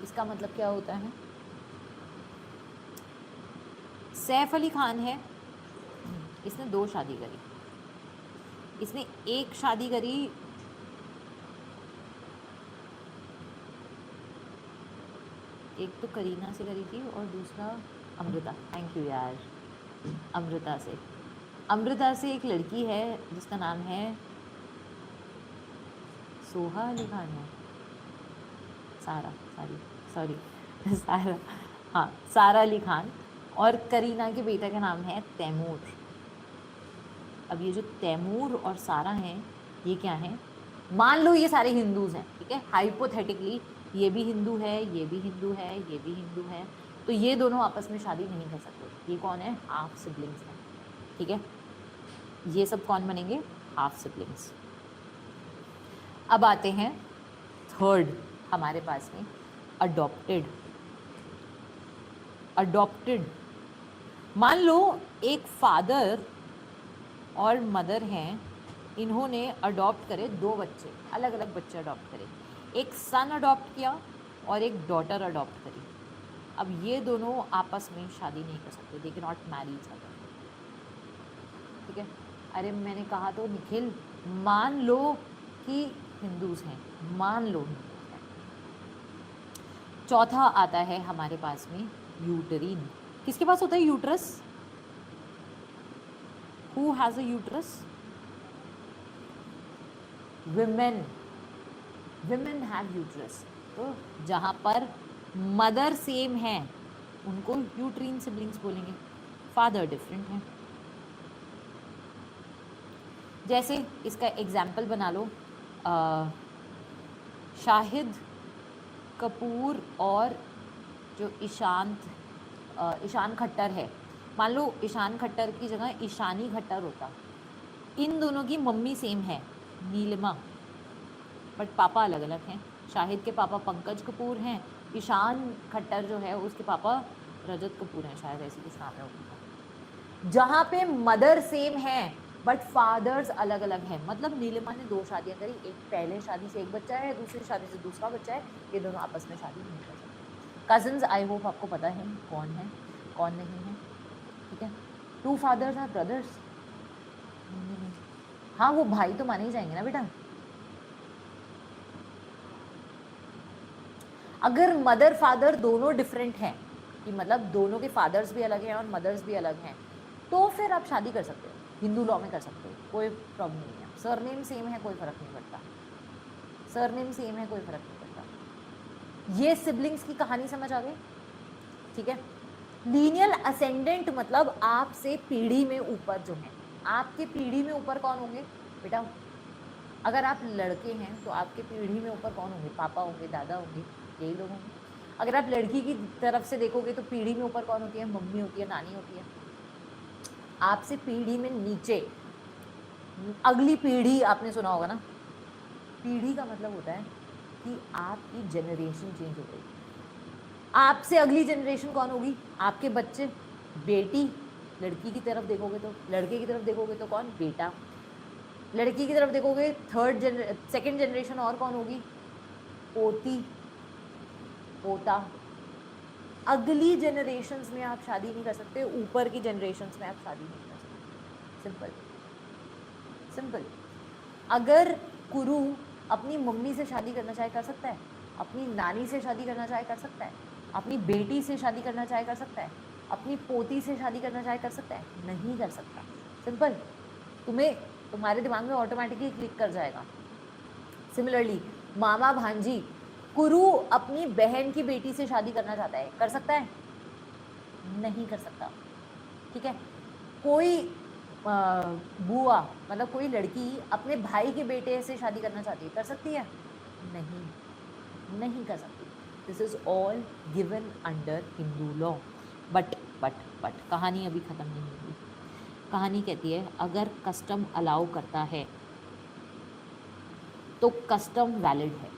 S1: इसका मतलब क्या होता है? सैफ अली खान है, इसने 2 शादी करी। इसने एक शादी करी एक तो करीना से करी थी और दूसरा अमृता, थैंक यू यार, अमृता से। अमृता से एक लड़की है जिसका नाम है सोहा अली खान है, सारा, सॉरी सारा, हाँ सारा अली खान। और करीना के बेटा का नाम है तैमूर। अब ये जो तैमूर और सारा हैं ये क्या हैं? मान लो ये सारे हिंदूज हैं, ठीक है, हाइपोथेटिकली ये भी हिंदू है, ये भी हिंदू है, ये भी हिंदू है, तो ये दोनों आपस में शादी नहीं कर सकते। ये कौन है? हाफ सिबलिंग्स हैं, ठीक है। ये सब कौन बनेंगे? Half siblings. अब आते हैं थर्ड हमारे पास में, अडॉप्टेड। अडॉप्टेड मान लो एक फादर और मदर हैं, इन्होंने अडॉप्ट करे 2 बच्चे, अलग अलग बच्चे अडॉप्ट करे। एक सन अडॉप्ट किया और एक डॉटर अडॉप्ट करी। अब ये दोनों आपस में शादी नहीं कर सकते, they can not marry each other, ठीक है। अरे मैंने कहा तो निखिल, मान लो कि हिंदूज हैं, मान लो हिंदूज हैं। चौथा आता है हमारे पास में यूटरीन। किसके पास होता है uterus? Who has a uterus? Women. Women have uterus. तो जहाँ पर मदर सेम है उनको यूट्रीन सिबलिंग्स बोलेंगे, फादर डिफरेंट है। जैसे इसका एग्जाम्पल बना लो, शाहिद कपूर और जो ईशान खट्टर है, मान लो ईशान खट्टर की जगह ईशानी खट्टर होता। इन दोनों की मम्मी सेम है, नीलिमा, बट पापा अलग अलग हैं। शाहिद के पापा पंकज कपूर हैं, ईशान खट्टर जो है उसके पापा रजत कपूर हैं, शायद ऐसी कुछ नाम है उनका। जहाँ पे मदर सेम है बट फादर्स अलग अलग हैं, मतलब नीलिमा ने 2 शादियाँ करी, एक पहले शादी से एक बच्चा है, दूसरी शादी से दूसरा बच्चा है, ये दोनों आपस में शादी नहीं कर सकते। कजन्स आई होप आपको पता है कौन नहीं है, ठीक है। 2 फादर्स और ब्रदर्स, हाँ वो भाई तो माने ही जाएंगे ना बेटा। अगर मदर फादर दोनों डिफरेंट हैं, कि मतलब दोनों के फादर्स भी अलग हैं और मदर्स भी अलग हैं, तो फिर आप शादी कर सकते हो, हिंदू लॉ में कर सकते हो, कोई प्रॉब्लम नहीं है। सरनेम सेम है, कोई फर्क नहीं पड़ता, सरनेम सेम है, कोई फर्क नहीं पड़ता। ये सिबलिंग्स की कहानी समझ आ गई, ठीक है। लीनियल असेंडेंट मतलब आपसे पीढ़ी में ऊपर जो है, आपके पीढ़ी में ऊपर कौन होंगे बेटा? अगर आप लड़के हैं तो आपके पीढ़ी में ऊपर कौन होंगे? पापा होंगे, दादा होंगे, यही लोग होंगे। अगर आप लड़की की तरफ से देखोगे तो पीढ़ी में ऊपर कौन होती है? मम्मी होती है, नानी होती है। आपसे पीढ़ी में नीचे अगली पीढ़ी, आपने सुना होगा ना, पीढ़ी का मतलब होता है कि आपकी जनरेशन चेंज हो गई। आपसे अगली जनरेशन कौन होगी? आपके बच्चे, बेटी, लड़की की तरफ देखोगे तो, लड़के की तरफ देखोगे तो कौन? बेटा। लड़की की तरफ देखोगे सेकंड जनरेशन और कौन होगी? पोती, पोता। अगली जनरेशन्स में आप शादी नहीं कर सकते, ऊपर की जनरेशन्स में आप शादी नहीं कर सकते, सिंपल सिंपल। अगर कुरु अपनी मम्मी से शादी करना चाहे कर सकता है, अपनी नानी से शादी करना चाहे कर सकता है, अपनी बेटी से शादी करना चाहे कर सकता है, अपनी पोती से शादी करना चाहे कर सकता है? नहीं कर सकता, सिंपल। तुम्हारे दिमाग में ऑटोमेटिकली क्लिक कर जाएगा। सिमिलरली मामा भांजी, कुरु अपनी बहन की बेटी से शादी करना चाहता है, कर सकता है? नहीं कर सकता, ठीक है। कोई बुआ मतलब कोई लड़की अपने भाई के बेटे से शादी करना चाहती है, कर सकती है? नहीं कर सकती। This is all given under Hindu law. But कहानी अभी ख़त्म नहीं हुई। कहानी कहती है अगर कस्टम अलाउ करता है तो कस्टम वैलिड है,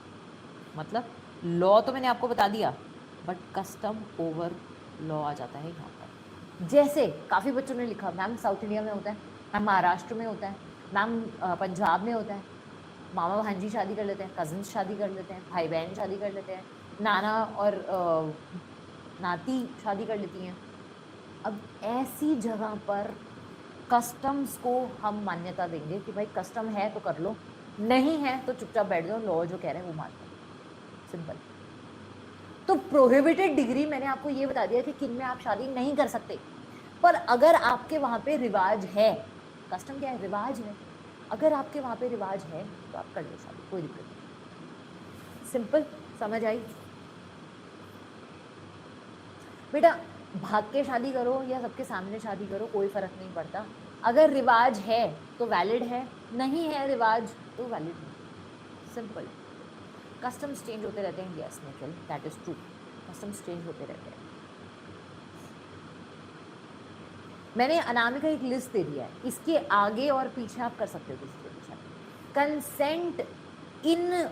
S1: मतलब लॉ तो मैंने आपको बता दिया, बट कस्टम ओवर लॉ आ जाता है यहाँ पर। जैसे काफ़ी बच्चों ने लिखा मैम साउथ इंडिया में होता है, मैम महाराष्ट्र में होता है, मैम पंजाब में होता है, मामा भांजी शादी कर लेते हैं, कजन्स शादी कर लेते हैं, भाई बहन शादी कर लेते हैं, नाना और नाती शादी कर लेती हैं। अब ऐसी जगह पर कस्टम्स को हम मान्यता देंगे कि भाई कस्टम है तो कर लो, नहीं है तो चुपचाप बैठ जाओ, लॉ जो कह रहे हैं वो मान लो, सिंपल। तो प्रोहिबिटेड डिग्री मैंने आपको ये बता दिया कि किन में आप शादी नहीं कर सकते, पर अगर आपके वहां पे रिवाज है, कस्टम क्या है, रिवाज है, अगर आपके वहां पे रिवाज है तो आप कर लो शादी, कोई दिक्कत नहीं। सिंपल, समझ आई बेटा? भाग के शादी करो या सबके सामने शादी करो, कोई फर्क नहीं पड़ता। अगर रिवाज है तो वैलिड है, नहीं है रिवाज तो वैलिड नहीं, सिंपल। कस्टम्स चेंज होते रहते हैं, yes Nikhil, that is true, customs change होते रहते हैं। मैंने अनामिका एक लिस्ट दे दिया है, इसके आगे और पीछे आप कर सकते हो किसी के पीछे। कंसेंट इन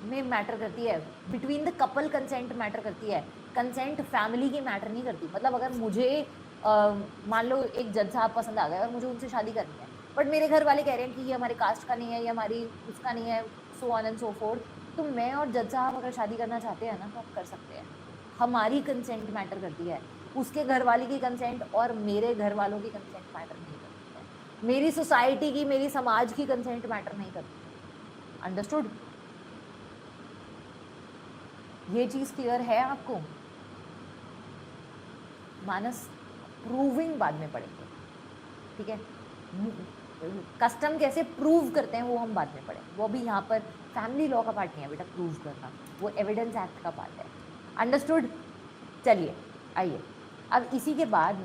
S1: में मैटर करती है, between the couple consent matter करती है, कंसेंट फैमिली की मैटर नहीं करती। मतलब अगर मुझे मान लो एक जज साहब पसंद आ गए और मुझे उनसे शादी करनी है, बट मेरे घर वाले कह रहे हैं कि ये हमारे कास्ट का नहीं है, ये हमारी उसका नहीं है, so on and so fourth, तो मैं और जज साहब अगर शादी करना चाहते हैं ना तो आप कर सकते हैं। हमारी कंसेंट मैटर करती है, उसके घर वाले की कंसेंट और मेरे घर वालों की कंसेंट मैटर नहीं करती है, मेरी सोसाइटी की, मेरी समाज की कंसेंट मैटर नहीं करती। अंडरस्टूड? ये चीज क्लियर है आपको? मानस, प्रूविंग बाद में पढ़ेंगे, ठीक है? कस्टम कैसे प्रूव करते हैं वो हम बाद में पढ़ेंगे, वो भी यहाँ पर फैमिली लॉ का पार्ट नहीं है बेटा प्रूव करना, वो एविडेंस एक्ट का पार्ट है। अंडरस्टूड? चलिए आइए, अब इसी के बाद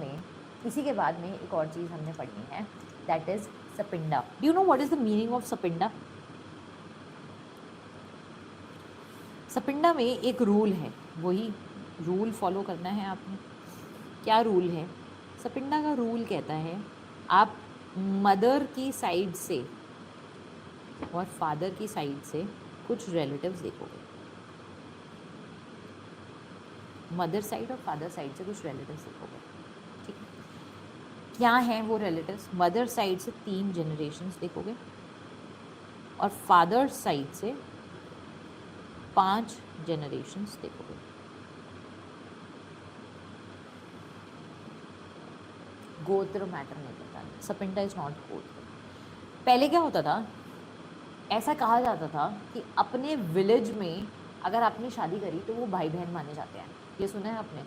S1: में एक और चीज़ हमने पढ़नी है, दैट इज सपिंडा। Do you know what is the meaning of सपिंडा? सपिंडा में एक रूल है, वही रूल फॉलो करना है आपने। क्या रूल है? सपिंडा का रूल कहता है आप मदर की साइड से और फादर की साइड से कुछ रिलेटिव्स देखोगे, मदर साइड और फादर साइड से कुछ रिलेटिव्स देखोगे, ठीक है? क्या हैं वो रिलेटिव्स? मदर साइड से 3 जनरेशन्स देखोगे और फादर साइड से 5 जनरेशन्स देखोगे। गोत्र मैटर नहीं करता, सपिंडा इज नॉट गोत्र। पहले क्या होता था, ऐसा कहा जाता था कि अपने विलेज में अगर आपने शादी करी तो वो भाई बहन माने जाते हैं। ये सुना है आपने?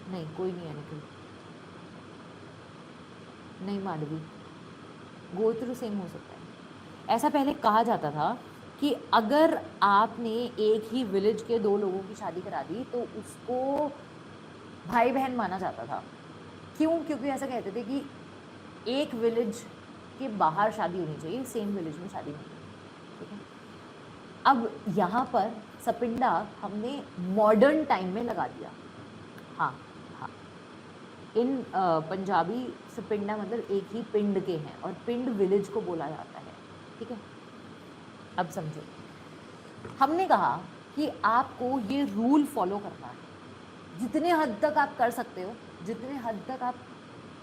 S1: नहीं, कोई नहीं है निखिल, नहीं माधवी, गोत्र सेम हो सकता है। ऐसा पहले कहा जाता था कि अगर आपने एक ही विलेज के 2 लोगों की शादी करा दी तो उसको भाई बहन माना जाता था। क्यों? क्योंकि ऐसा कहते थे कि एक विलेज के बाहर शादी होनी चाहिए, सेम विलेज में शादी नहीं, ठीक है? अब यहाँ पर सपिंडा हमने मॉडर्न टाइम में लगा दिया। हाँ, इन पंजाबी सपिंडा मतलब एक ही पिंड के हैं और पिंड विलेज को बोला जाता है, ठीक है? अब समझो, हमने कहा कि आपको ये रूल फॉलो करना है, जितने हद तक आप कर सकते हो, जितने हद तक आप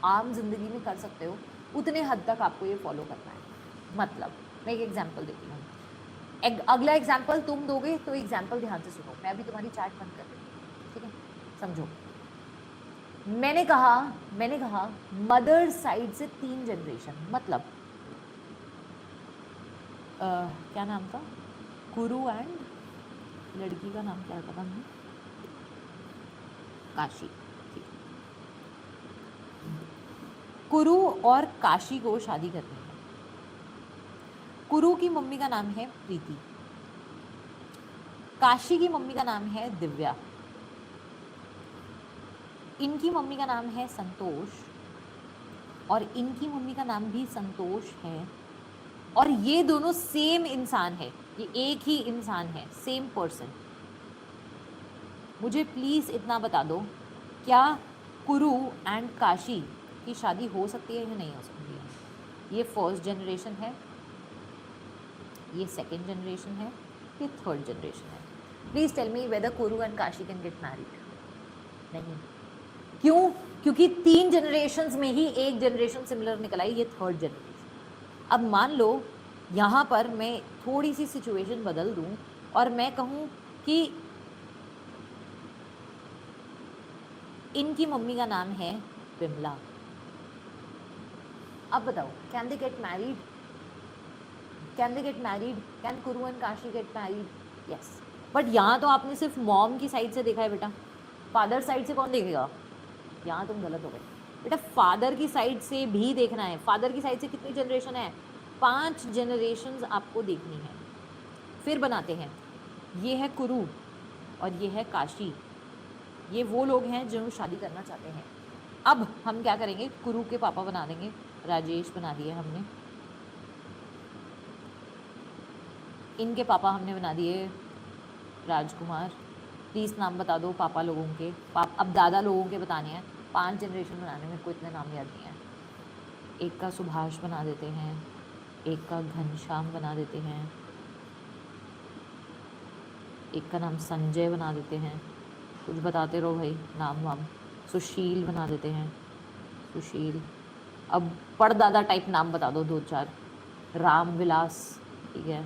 S1: आम जिंदगी में कर सकते हो, उतने हद तक आपको ये फॉलो करना है। मतलब मैं एक एग्जांपल देती हूँ, अगला एग्जांपल तुम दोगे तो एग्जांपल ध्यान से सुनो, मैं अभी तुम्हारी चैट बंद कर रही हूँ, ठीक है? समझो, मैंने कहा मदर साइड से 3 जनरेशन, मतलब क्या नाम था? कुरु एंड लड़की का नाम क्या था? काशी, ठीक है? कुरु और काशी को शादी करनी है। कुरु की मम्मी का नाम है प्रीति, काशी की मम्मी का नाम है दिव्या, इनकी मम्मी का नाम है संतोष और इनकी मम्मी का नाम भी संतोष है, और ये दोनों सेम इंसान है, ये एक ही इंसान है, सेम पर्सन। मुझे प्लीज इतना बता दो, क्या कुरु एंड काशी की शादी हो सकती है या नहीं हो सकती है? ये फर्स्ट जनरेशन है, ये सेकंड जनरेशन है, ये थर्ड जनरेशन है। प्लीज टेल मी वेदर कुरु and Kashi can get married? नहीं। क्यों? क्योंकि 3 जनरेशन्स में ही एक जनरेशन सिमिलर निकल आई, ये थर्ड जनरेशन। अब मान लो यहाँ पर मैं थोड़ी सी सिचुएशन बदल दूँ और मैं कहूँ कि इनकी मम्मी का नाम है विमला, अब बताओ can they get married? Can they get married? Can Kuru and Kashi get married? Yes. But यहाँ तो आपने सिर्फ मॉम की साइड से देखा है बेटा, फादर साइड से कौन देखेगा? यहाँ तुम गलत हो गए बेटा, फादर की साइड से भी देखना है। फादर की साइड से कितनी जनरेशन है? 5 जनरेशन्स आपको देखनी है। फिर बनाते हैं, ये है कुरु और ये है काशी, ये वो लोग हैं जो शादी करना चाहते हैं। अब हम क्या करेंगे, कुरु के पापा बना देंगे, राजेश बना दिए हमने, इनके पापा हमने बना दिए राजकुमार। प्लीज़ नाम बता दो पापा लोगों के, अब दादा लोगों के बताने हैं। 5 जनरेशन बनाने में कोई इतने नाम याद नहीं है। एक का सुभाष बना देते हैं, एक का घनश्याम बना देते हैं, एक का नाम संजय बना देते हैं, कुछ बताते रहो भाई नाम वाम। सुशील बना देते हैं, सुशील। अब परदादा टाइप नाम बता दो 2-4। रामविलास, ठीक है,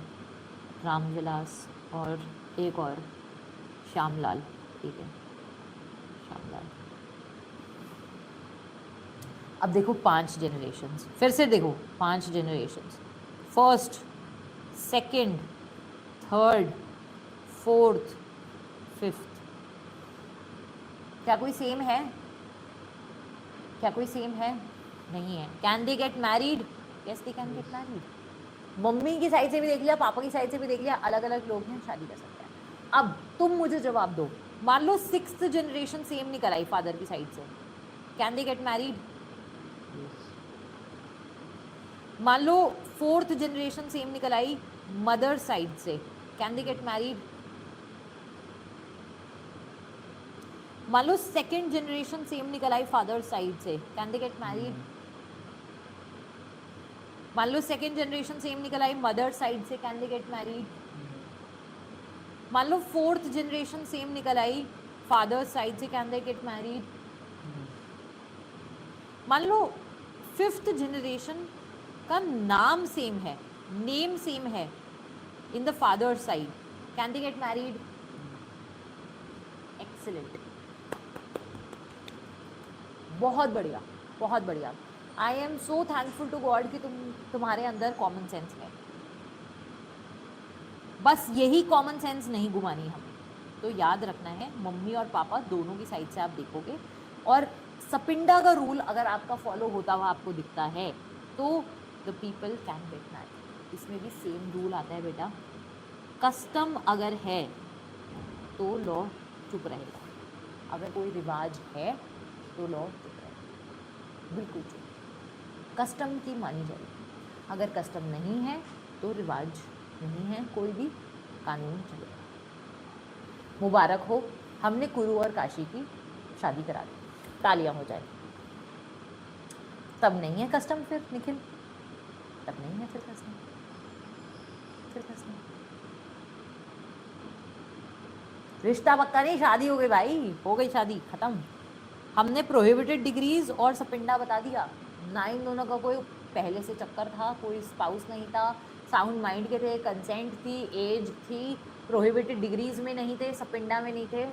S1: रामविलास, और एक और श्यामलाल, ठीक है, श्यामलाल। अब देखो 5 जनरेशन्स, फिर से देखो 5 generations, first, second, third, fourth, fifth. क्या कोई सेम है? क्या कोई सेम है? नहीं है। Can they get married? Yes they can get married. Mummy की साइड से भी देख लिया, पापा की साइड से भी देख लिया, अलग अलग लोग हैं, शादी कर सकते हैं। अब तुम मुझे जवाब दो, मान लो 6th जनरेशन सेम निकल आई फादर की साइड से, कैन दे गेट मैरिड? मान लो 4th जनरेशन सेम निकल आई मदर साइड से, कैन दे गेट मैरिड? मान लो 2nd जनरेशन सेम निकल आई फादर साइड से, कैन दे गेट मैरिड? मान लो 2nd जनरेशन सेम निकल आई मदर साइड से, कैन दे गेट मैरिड? मान लो 4th जनरेशन सेम निकल आई फादर साइड से, कैन दे गेट मैरिड? मान लो 5th जनरेशन का नाम सेम है, नेम सेम है in the father side, can they get married? Excellent, बहुत बढ़िया, बहुत बढ़िया। I am so thankful to God कि तुम्हारे अंदर कॉमन सेंस है। बस यही कॉमन सेंस नहीं घुमानी हमें, तो याद रखना है मम्मी और पापा दोनों की साइड से आप देखोगे, और सपिंडा का रूल अगर आपका फॉलो होता हुआ आपको दिखता है तो the people can get married. इसमें भी सेम रूल आता है बेटा, कस्टम अगर है तो लॉ चुप रहेगा, अगर कोई रिवाज है तो लॉ चुप रहेगा, बिल्कुल चुप, कस्टम की मानी जाएगी। अगर कस्टम नहीं है तो रिवाज नहीं है, कोई भी कानून चलेगा। मुबारक हो, हमने कुरु और काशी की शादी करा दी, तालियां हो जाए। तब नहीं है कस्टम फिर निखिल, तब नहीं है फिर कस्टम, फिर कस्टम। रिश्ता पक्का नहीं, शादी हो गई भाई, हो गई शादी, खत्म। हमने प्रोहिबिटेड डिग्रीज और सपिंडा बता दिया। ना इन दोनों का कोई पहले से चक्कर था, कोई स्पाउस नहीं था, साउंड माइंड के थे, कंसेंट थी, एज थी, प्रोहिबिटेड डिग्रीज में नहीं थे, सपिंडा में नहीं थे,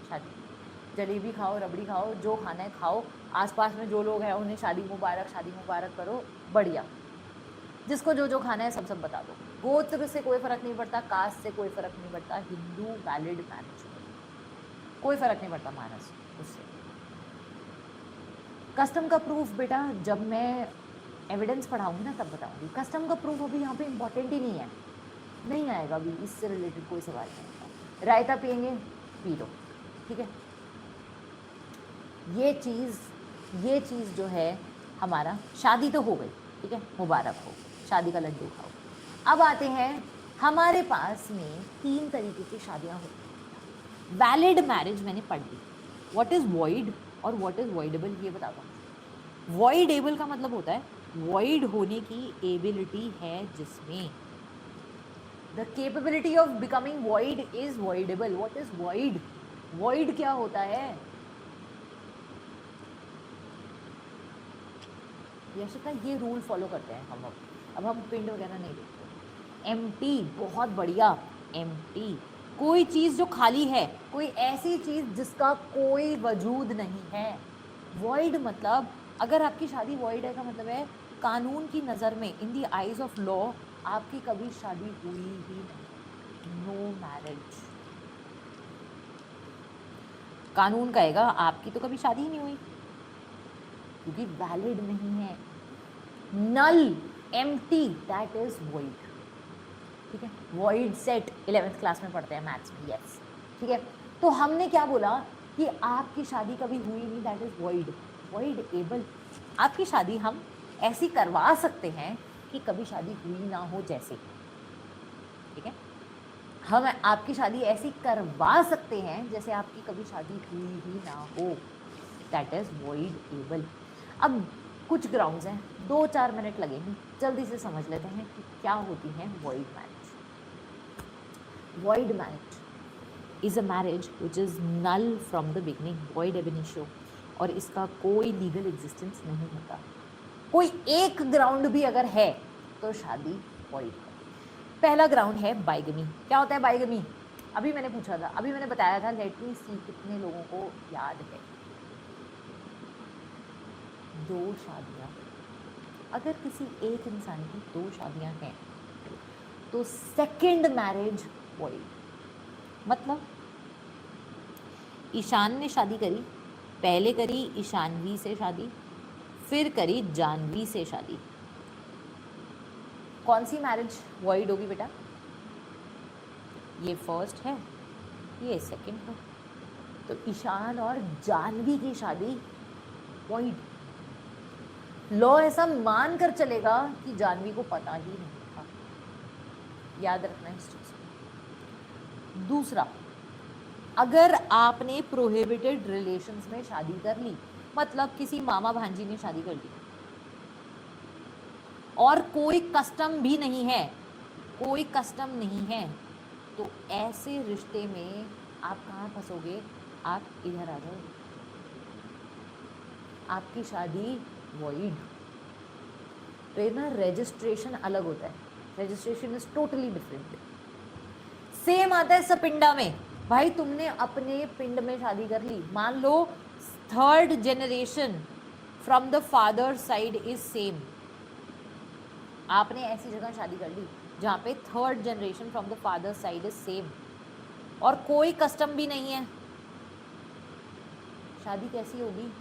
S1: शादी। जलेबी खाओ, रबड़ी खाओ, जो खाना है खाओ, आसपास में जो लोग हैं उन्हें शादी मुबारक करो, बढ़िया। जिसको जो जो खाना है सब सब बता दो। गोत्र से कोई फर्क नहीं पड़ता, कास्ट से कोई फर्क नहीं पड़ता, हिंदू वैलिड मैरिज, कोई फर्क नहीं पड़ता मानस उससे। कस्टम का प्रूफ बेटा जब मैं एविडेंस पढ़ाऊंगी ना तब बताऊंगी। कस्टम का प्रूफ अभी यहाँ पे इम्पॉर्टेंट ही नहीं है, नहीं आएगा अभी, इससे रिलेटेड कोई सवाल नहीं आएगा। रायता पियेंगे, पी लो, ठीक है। ये चीज़ जो है हमारा, शादी तो हो गई, ठीक है, मुबारक हो, शादी का लड्डू खाओ। अब आते हैं, हमारे पास में 3 तरीके की शादियाँ होती हैं। वैलिड मैरिज मैंने पढ़ ली, व्हाट इज़ वॉइड और व्हाट इज़ वॉइडेबल ये बताता हूँ। वॉइडेबल का मतलब होता है वॉइड होने की एबिलिटी है जिसमें, the capability of becoming void is voidable. What is void? Void क्या होता है? यशिका ये रूल फॉलो करते हैं हम। अब हम पिंड वगैरह नहीं देखते। एम्प्टी, बहुत बढ़िया, एम्प्टी, कोई चीज जो खाली है, कोई ऐसी चीज जिसका कोई वजूद नहीं है। वॉइड मतलब अगर आपकी शादी वॉइड है का मतलब है कानून की नजर में, in the eyes of law, आपकी कभी शादी हुई ही नहीं, नो मैरिज। कानून कहेगा आपकी तो कभी शादी ही नहीं हुई क्योंकि वैलिड नहीं है। नल, एम्प्टी, दैट इज वॉइड। ठीक है, वॉइड सेट 11th क्लास में पढ़ते हैं मैथ्स में, यस। ठीक है, तो हमने क्या बोला कि आपकी शादी कभी हुई नहीं, that is void. Void able, आपकी शादी हम ऐसी करवा सकते हैं कि कभी शादी हुई ना हो जैसे। ठीक है, हम आपकी शादी ऐसी करवा सकते हैं जैसे आपकी कभी शादी हुई ही ना हो, दैट इज वॉइड एबल। अब कुछ ग्राउंड्स हैं, 2-4 मिनट लगेंगे, जल्दी से समझ लेते हैं कि क्या होती है void marriage. Void marriage is a marriage which is null from the beginning, void ab initio, और इसका कोई लीगल एग्जिस्टेंस नहीं होता। कोई एक ग्राउंड भी अगर है तो शादी वॉइड है। पहला ग्राउंड है बाइगमी। क्या होता है बाइगमी? अभी मैंने पूछा था, अभी मैंने बताया था, लेट मी सी कितने लोगों को याद है। 2 शादियां, अगर किसी एक इंसान की 2 शादियां हैं तो सेकंड मैरिज वॉइड। मतलब ईशान ने शादी करी, पहले करी ईशानवी से शादी, फिर करी जानवी से शादी, कौन सी मैरिज वॉइड होगी बेटा? ये फर्स्ट है, ये सेकंड है, तो ईशान और जानवी की शादी वॉइड। लॉ ऐसा मान कर चलेगा कि जानवी को पता ही नहीं था, याद रखना इस चीज को। दूसरा, अगर आपने प्रोहिबिटेड रिलेशंस में शादी कर ली, मतलब किसी मामा भांजी ने शादी कर ली और कोई कस्टम भी नहीं है, कोई कस्टम नहीं है, तो ऐसे रिश्ते में आप कहाँ फंसोगे? आप इधर आ जाओ, आपकी शादी वॉइड। तो ये ना रजिस्ट्रेशन अलग होता है, registration is totally different. Same आता है सपिंडा में, भाई तुमने अपने पिंड में शादी कर ली, मान लो 3rd generation from the father side is same, आपने ऐसी जगह शादी कर ली जहाँ पे 3rd generation from the father side is same और कोई कस्टम भी नहीं है, शादी कैसी होगी?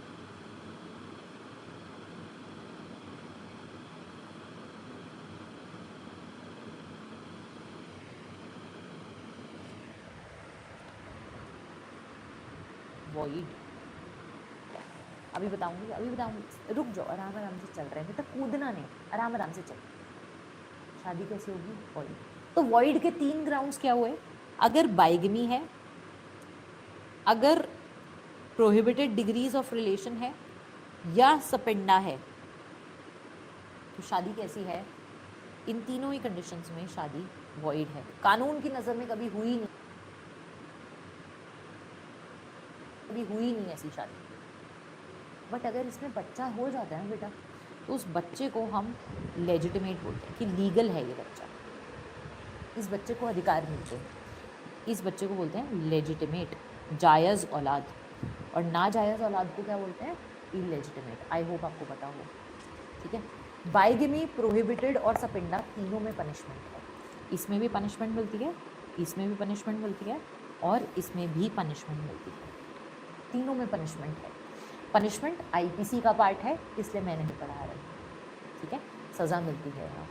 S1: वॉइड। अभी बताऊंगी, अभी बताऊंगी, रुक जाओ, आराम आराम से चल रहे हैं बेटा, कूदना नहीं, आराम आराम से चल। शादी कैसे होगी? वॉइड। तो वॉइड के 3 ग्राउंड्स क्या हुए? अगर बाइगमी है, अगर प्रोहिबिटेड डिग्रीज ऑफ रिलेशन है, या सपेंडा है, तो शादी कैसी है? इन तीनों ही कंडीशंस में शादी वॉइड है, कानून की नजर में कभी हुई नहीं, कभी हुई नहीं ऐसी शादी। बट अगर इसमें बच्चा हो जाता है बेटा, तो उस बच्चे को हम लेजिटिमेट बोलते हैं कि लीगल है ये बच्चा, इस बच्चे को अधिकार मिलते हैं, इस बच्चे को बोलते हैं लेजिटिमेट, जायज़ औलाद। और नाजायज़ औलाद को क्या बोलते हैं? इलेजिटिमेट। आई होप आपको पता हो। ठीक है, बाइगमी, प्रोहिबिटेड और सपिंडा तीनों में पनिशमेंट है, इसमें भी पनिशमेंट मिलती है, इसमें भी पनिशमेंट मिलती है, और इसमें भी पनिशमेंट मिलती है, तीनों में पनिशमेंट है। पनिशमेंट आईपीसी का पार्ट है, इसलिए मैं नहीं पढ़ा रही। ठीक है, सज़ा मिलती है यहाँ,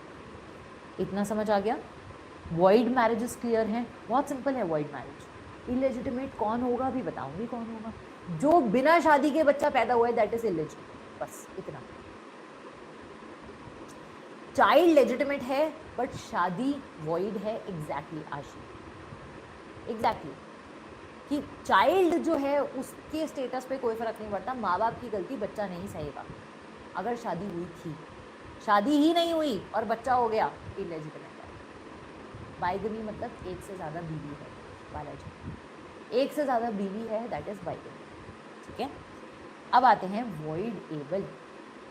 S1: इतना समझ आ गया? वॉइड मैरिजेस क्लियर हैं, बहुत सिंपल है वॉइड मैरिज। इलेजिटिमेट कौन होगा भी बताऊंगी कौन होगा, जो बिना शादी के बच्चा पैदा हुआ है, दैट इज इलेजिटिमेट, बस इतना। चाइल्ड लेजिटिमेट है बट शादी वॉइड है, एग्जैक्टली आशी, एग्जैक्टली, कि चाइल्ड जो है उसके स्टेटस पे कोई फर्क नहीं पड़ता, माँ बाप की गलती बच्चा नहीं सहेगा। अगर शादी हुई थी, शादी ही नहीं हुई और बच्चा हो गया, इलेजिटिमेट है। बाइगमी मतलब एक से ज़्यादा बीवी है, बालाजी, एक से ज़्यादा बीवी है, दैट इज बाइगमी। ठीक है, अब आते हैं वॉइड एबल,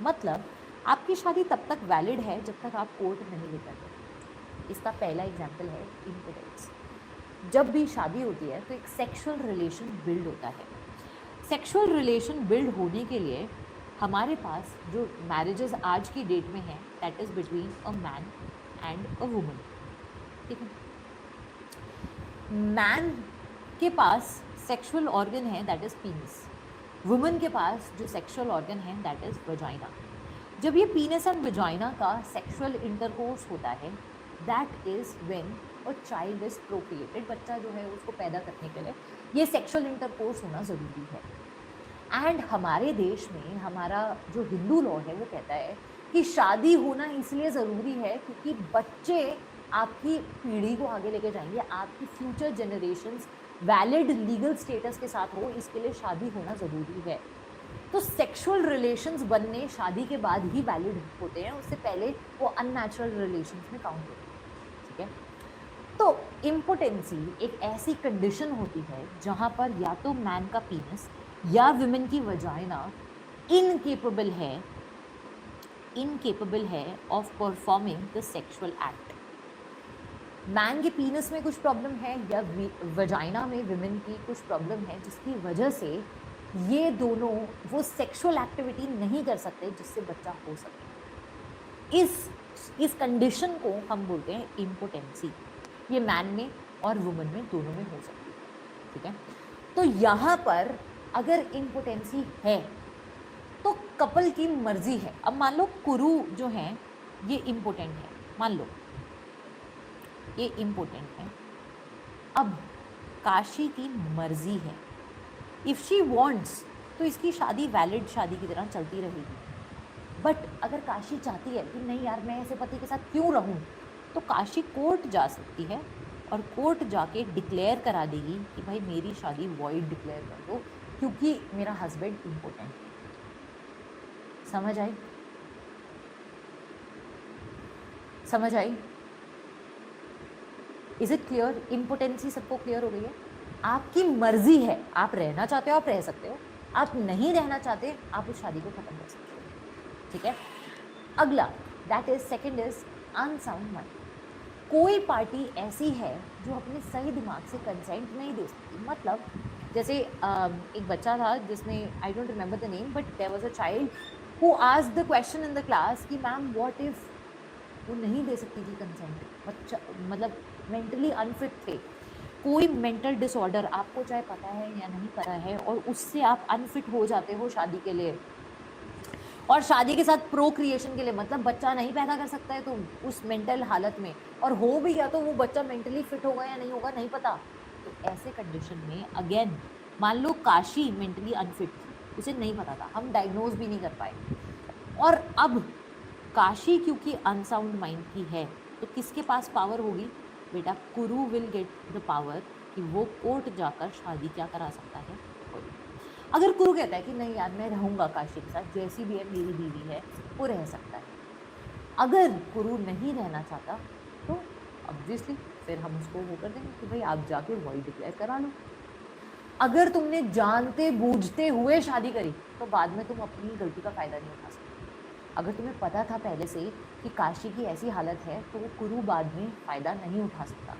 S1: मतलब आपकी शादी तब तक वैलिड है जब तक आप कोर्ट नहीं लेकर। इसका पहला एग्जाम्पल है इम्पोर्टेंस। जब भी शादी होती है तो एक सेक्सुअल रिलेशन बिल्ड होता है। सेक्सुअल रिलेशन बिल्ड होने के लिए हमारे पास जो मैरिजेस आज की डेट में हैं that is between a man and a woman, ठीक है। मैन के पास सेक्सुअल ऑर्गन है दैट इज पीनिस, वुमन के पास जो सेक्सुअल ऑर्गन है दैट इज वजाइना। जब ये पीनिस एंड वजाइना का सेक्सुअल इंटरकोर्स होता है that is when a child is procreated, बच्चा जो है उसको पैदा करने के लिए ये सेक्सुअल इंटरकोर्स होना ज़रूरी है। एंड हमारे देश में हमारा जो हिंदू लॉ है वो कहता है कि शादी होना इसलिए ज़रूरी है क्योंकि बच्चे आपकी पीढ़ी को आगे लेके जाएंगे, आपकी future generations valid legal status के साथ हो, इसके लिए शादी होना ज़रूरी है। तो सेक्सुअल रिलेशंस बनने शादी के बाद ही वैलिड होते हैं, उससे पहले वो अननेचुरल रिलेशंस में काउंट होते हैं, ठीक है। तो इम्पोटेंसी एक ऐसी कंडीशन होती है जहाँ पर या तो मैन का पीनस या विमेन की वजाइना इनकेपेबल है of performing the sexual act. Man के पीनस में कुछ प्रॉब्लम है या वजाइना में विमेन की कुछ प्रॉब्लम है जिसकी वजह से ये दोनों वो सेक्सुअल एक्टिविटी नहीं कर सकते जिससे बच्चा हो सके। इस कंडीशन को हम बोलते हैं इम्पोटेंसी। ये मैन में और वुमन में दोनों में हो सकती है, ठीक है। तो यहाँ पर अगर इम्पोटेंसी है तो कपल की मर्जी है। अब मान लो कुरु जो है ये इम्पोर्टेंट है, मान लो ये इम्पोर्टेंट है, अब काशी की मर्जी है, इफ शी वांट्स तो इसकी शादी वैलिड शादी की तरह चलती रहेगी। बट अगर काशी चाहती है कि नहीं यार मैं ऐसे पति के साथ क्यों रहूं, तो काशी कोर्ट जा सकती है और कोर्ट जाके डिक्लेयर करा देगी कि भाई मेरी शादी वॉइड डिक्लेयर कर दो क्योंकि मेरा हस्बैंड इम्पोर्टेंट है। समझ आई? समझ आई? Is it clear? इम्पोटेंसी सबको क्लियर हो गई है? आपकी मर्जी है, आप रहना चाहते हो आप रह सकते हो, आप नहीं रहना चाहते आप उस शादी को खत्म कर सकते हो, ठीक है। अगला that is second is unsound mind. कोई पार्टी ऐसी है जो अपने सही दिमाग से कंसेंट नहीं दे सकती। मतलब जैसे एक बच्चा था जिसने I don't remember the name but there was a child who asked the question in the class कि मैम व्हाट इफ, वो नहीं दे सकती थी कंसेंट, बच्चा मतलब मेंटली अनफिट थे। कोई मेंटल डिसऑर्डर आपको चाहे पता है या नहीं पता है और उससे आप अनफिट हो जाते हो शादी के लिए, और शादी के साथ प्रोक्रिएशन के लिए, मतलब बच्चा नहीं पैदा कर सकता है तो उस मेंटल हालत में, और हो भी गया तो वो बच्चा मेंटली फिट होगा या नहीं होगा नहीं पता। तो ऐसे कंडीशन में अगेन मान लो काशी मेंटली अनफिट थी, उसे नहीं पता था, हम डायग्नोज भी नहीं कर पाए, और अब काशी क्योंकि अनसाउंड माइंड की है तो किसके पास पावर होगी बेटा? कुरु विल गेट द पावर कि वो कोर्ट जाकर शादी क्या करा सकता है। अगर कुरु कहता है कि नहीं यार मैं रहूँगा काशी के साथ, जैसी भी है मेरी बीवी है, वो रह सकता है। अगर कुरु नहीं रहना चाहता तो ऑब्वियसली फिर हम उसको वो कर देंगे कि भाई आप जाके वॉइड डिक्लेयर करा लो। अगर तुमने जानते बूझते हुए शादी करी तो बाद में तुम अपनी गलती का फ़ायदा नहीं उठा सकते। अगर तुम्हें पता था पहले से कि काशी की ऐसी हालत है तो वो कुरु बाद में फ़ायदा नहीं उठा सकता।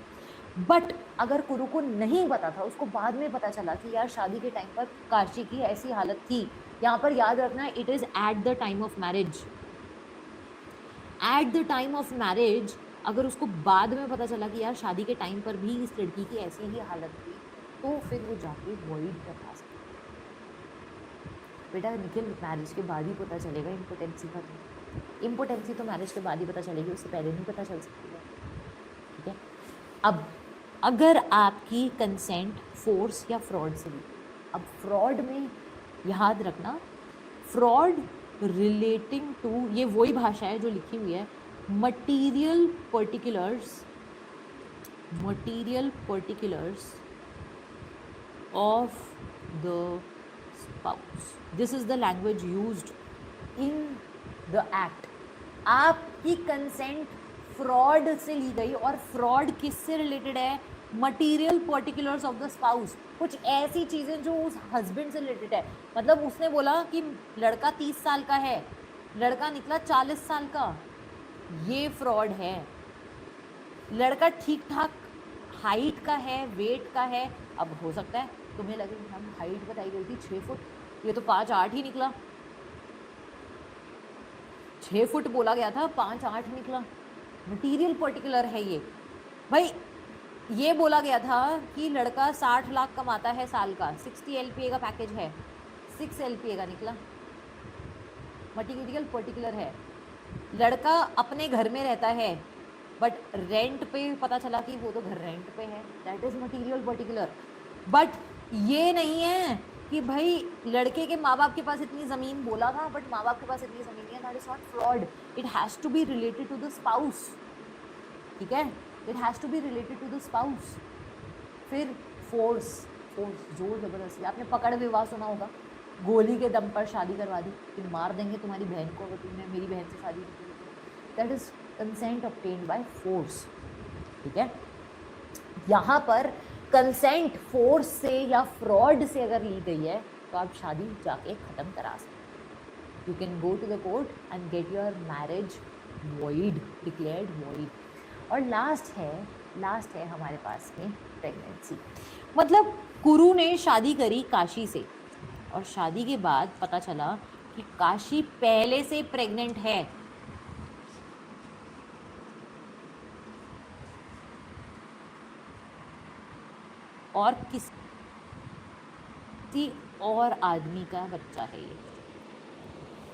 S1: बट अगर कुरु को नहीं पता था, उसको बाद में पता चला कि यार शादी के टाइम पर काशी की ऐसी हालत थी, यहाँ पर याद रखना it is at the time of marriage. At the time of marriage अगर उसको बाद में पता चला कि यार शादी के टाइम पर भी इस लड़की की ऐसी ही हालत थी तो फिर वो जाके वॉइड करवा सकता। बेटा निखिल मैरिज के बाद ही पता चलेगा इम्पोटेंसी का। इम्पोटेंसी तो मैरिज के बाद ही पता चलेगी, उससे पहले नहीं पता चल सकती है, ठीक है। अब अगर आपकी कंसेंट फोर्स या फ्रॉड से ली, अब फ्रॉड में याद रखना फ्रॉड रिलेटिंग टू, ये वही भाषा है जो लिखी हुई है material particulars of the spouse. This is the language used in the act. आपकी कंसेंट फ्रॉड से ली गई, और फ्रॉड किससे रिलेटेड है? Material particulars of the spouse, कुछ ऐसी चीज़ें जो उस हस्बैंड से रिलेटेड है। मतलब उसने बोला कि लड़का 30 साल का है, लड़का निकला 40 साल का, ये फ्रॉड है। लड़का ठीक ठाक हाइट का है, वेट का है। अब हो सकता है तुम्हें लगे हम हाइट बताई गई थी 6 फुट, ये तो 5'8" ही निकला। 6 फुट बोला गया था, 5'8" निकला। मटीरियल पर्टिकुलर है ये भाई। ये बोला गया था कि लड़का 60 लाख कमाता है साल का, 60 LPA का पैकेज है, 6 LPA का निकला। मटीरियल पर्टिकुलर है। लड़का अपने घर में रहता है बट रेंट पे पता चला कि वो तो घर रेंट पे है, that is material particular. But ये नहीं है कि भाई लड़के के माँ बाप के पास इतनी जमीन बोला था बट माँ बाप के पास इतनी जमीन नहीं है, that is not fraud. It has to be related to the spouse, ठीक है, it has to be related to the spouse. फिर फोर्स, जोर जबरदस्ती। आपने पकड़ विवाह सुना होगा, गोली के दम पर शादी करवा दी कि मार देंगे तुम्हारी बहन को अगर तुमने मेरी बहन से शादी नहीं की। That is consent obtained by force, ठीक है। यहाँ पर कंसेंट फोर्स से या फ्रॉड से अगर ली गई है तो आप शादी जाके खत्म करा सकते। You can go to the court and get your marriage void, declared void. और लास्ट है हमारे पास में प्रेगनेंसी। मतलब कुरु ने शादी करी काशी से और शादी के बाद पता चला कि काशी पहले से प्रेग्नेंट है। और किसी और आदमी का बच्चा है ये,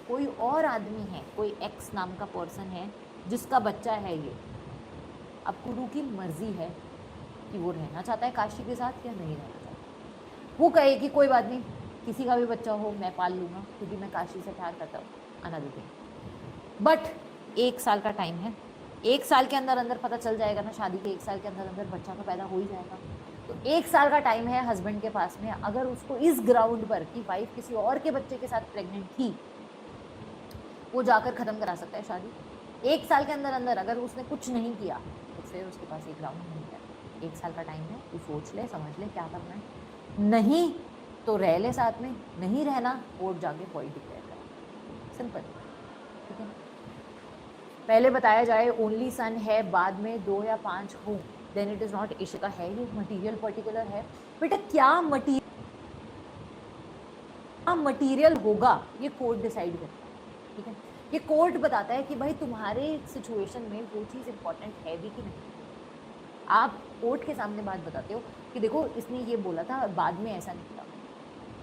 S1: कोई और आदमी है, कोई एक्स नाम का पर्सन है जिसका बच्चा है ये। अब कुरु की मर्जी है कि वो रहना चाहता है काशी के साथ या नहीं रहना चाहता। वो कहे कि कोई बात नहीं, किसी का भी बच्चा हो मैं पाल लूँगा क्योंकि मैं काशी से प्यार करता हूँ, अनदर थिंग। बट 1 साल का टाइम है, 1 साल के अंदर अंदर पता चल जाएगा ना, शादी के 1 साल के अंदर अंदर बच्चा तो पैदा हो ही जाएगा। तो 1 साल का टाइम है हस्बैंड के पास में, अगर उसको इस ग्राउंड पर कि वाइफ किसी और के बच्चे के साथ प्रेग्नेंट थी, वो जाकर ख़त्म करा सकता है शादी। 1 साल के अंदर अंदर अगर उसने कुछ नहीं किया तो फिर उसके पास एक ग्राउंड नहीं है। 1 साल का टाइम है, तू सोच ले, समझ ले क्या करना है। नहीं तो रह ले साथ में, नहीं रहना कोर्ट जाके वॉइड डिक्लेयर कर, सिंपल, ठीक है। पहले बताया जाए ओनली सन है, बाद में 2 या 5 हो, then it is not Ishika है, ये मटीरियल पर्टिकुलर है। बेटा क्या मटीरियल होगा ये कोर्ट डिसाइड करता है, ठीक है। ये कोर्ट बताता है कि भाई तुम्हारे सिचुएशन में वो चीज़ इंपॉर्टेंट है भी कि नहीं। आप कोर्ट के सामने बात बताते हो कि देखो इसने ये बोला था और बाद में ऐसा निकला।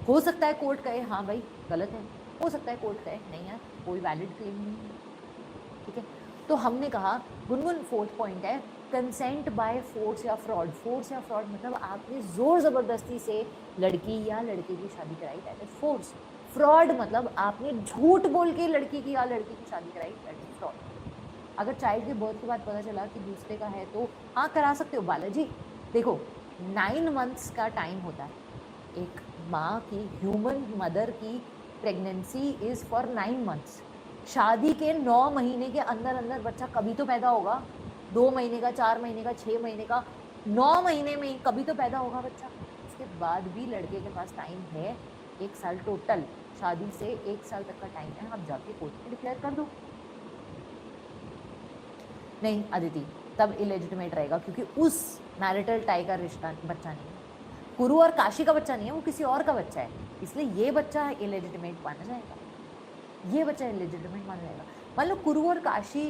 S1: हो सकता है कोर्ट कहे हाँ भाई गलत है, हो सकता है कोर्ट कहे नहीं यार कोई वैलिड क्लेम नहीं है, ठीक है। तो हमने कहा गुनगुन 4th पॉइंट है कंसेंट बाय फोर्स या फ्रॉड। फोर्स या फ्रॉड मतलब आपने जोर ज़बरदस्ती से लड़की या लड़के की शादी कराई, दैट इज फोर्स। फ्रॉड मतलब आपने झूठ बोल के लड़की की या लड़के की शादी कराई, दैट इज फ्रॉड। अगर चाइल्ड के बर्थ के बाद पता चला कि दूसरे का है तो हाँ करा सकते हो बालाजी। देखो 9 मंथ्स का टाइम होता है, एक माँ की, ह्यूमन मदर की प्रेगनेंसी इज़ फॉर 9 मंथ्स। शादी के 9 महीने के अंदर अंदर बच्चा कभी तो पैदा होगा, 2 महीने का, 4 महीने का, 6 महीने का, 9 महीने में ही कभी तो पैदा होगा बच्चा। उसके बाद भी लड़के के पास टाइम है 1 साल टोटल, शादी से 1 साल तक का टाइम है, आप जाके कोर्ट में डिक्लेयर कर दो। नहीं अदिति तब इलेजिटिमेट रहेगा क्योंकि उस मैरिटल टाई का रिश्ता बच्चा नहीं है, कुरु और काशी का बच्चा नहीं है, वो किसी और का बच्चा है, इसलिए ये बच्चा इलेजिटिमेट माना जाएगा, ये बच्चा इलेजिटिमेट माना जाएगा। मान लो कुरु और काशी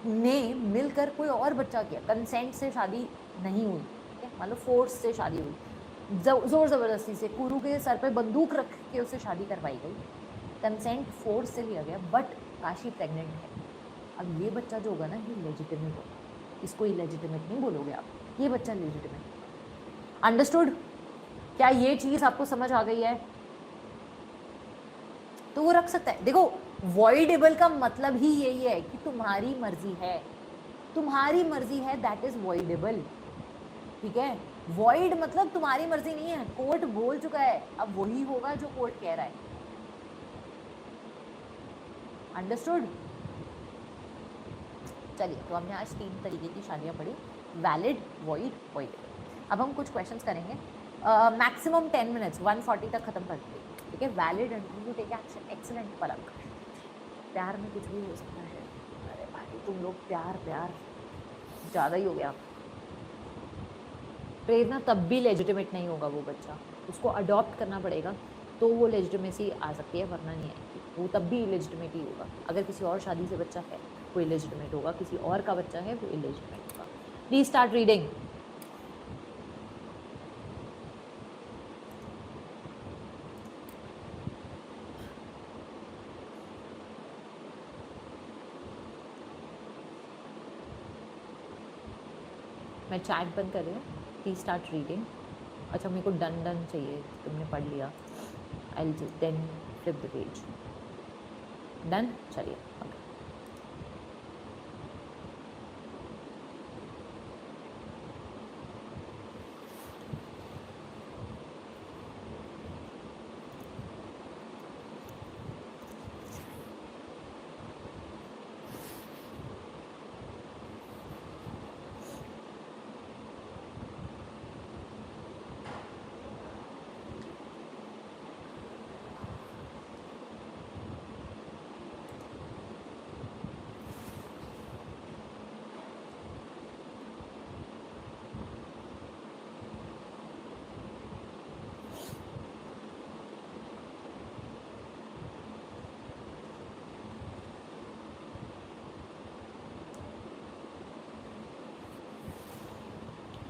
S1: ने मिलकर कोई और बच्चा किया, कंसेंट से शादी नहीं हुई, ठीक है, मान लो फोर्स से शादी हुई, जोर ज़बरदस्ती से कुरु के सर पे बंदूक रख के उससे शादी करवाई गई, कंसेंट फोर्स से लिया गया, बट काशी प्रेग्नेंट है। अब ये बच्चा जो होगा ना ये लेजिटिमेट होगा, इसको इलेजिटिमेट नहीं बोलोगे आप, ये बच्चा लेजिटिमेट। अंडरस्टूड? क्या ये चीज़ आपको समझ आ गई है? तो वो रख सकता है। देखो वॉइडेबल का मतलब ही यही है कि तुम्हारी मर्जी है, तुम्हारी मर्जी है, दैट इज वॉइडेबल, ठीक है। वॉइड मतलब तुम्हारी मर्जी नहीं है, कोर्ट बोल चुका है, अब वही होगा जो कोर्ट कह रहा है। अंडरस्टूड? चलिए तो हमने आज 3 तरीके की शादियाँ पढ़ी, वैलिड, वॉइड, वॉइडेबल। अब हम कुछ क्वेश्चंस करेंगे, मैक्सिमम 10 मिनट्स, 140 तक खत्म कर देंगे, ठीक है। Valid and you take action, excellent Palak. प्यार में कुछ भी हो सकता है, अरे भाई तुम लोग प्यार ज़्यादा ही हो गया। प्रेरणा तब भी लेजिटिमेट नहीं होगा वो बच्चा, उसको अडॉप्ट करना पड़ेगा तो वो लेजिटिमेसी आ सकती है, वरना नहीं आएगी। वो तब भी इलेजिटिमेट ही होगा। अगर किसी और शादी से बच्चा है वो इलेजिटिमेट होगा, किसी और का बच्चा है वो इलेजिटिमेट होगा। Please start reading. मैं चैट बंद कर रही हूँ, प्लीज स्टार्ट रीडिंग। अच्छा मेरे को डन डन चाहिए, तुमने पढ़ लिया, I then flip the page. Done, चलिए okay.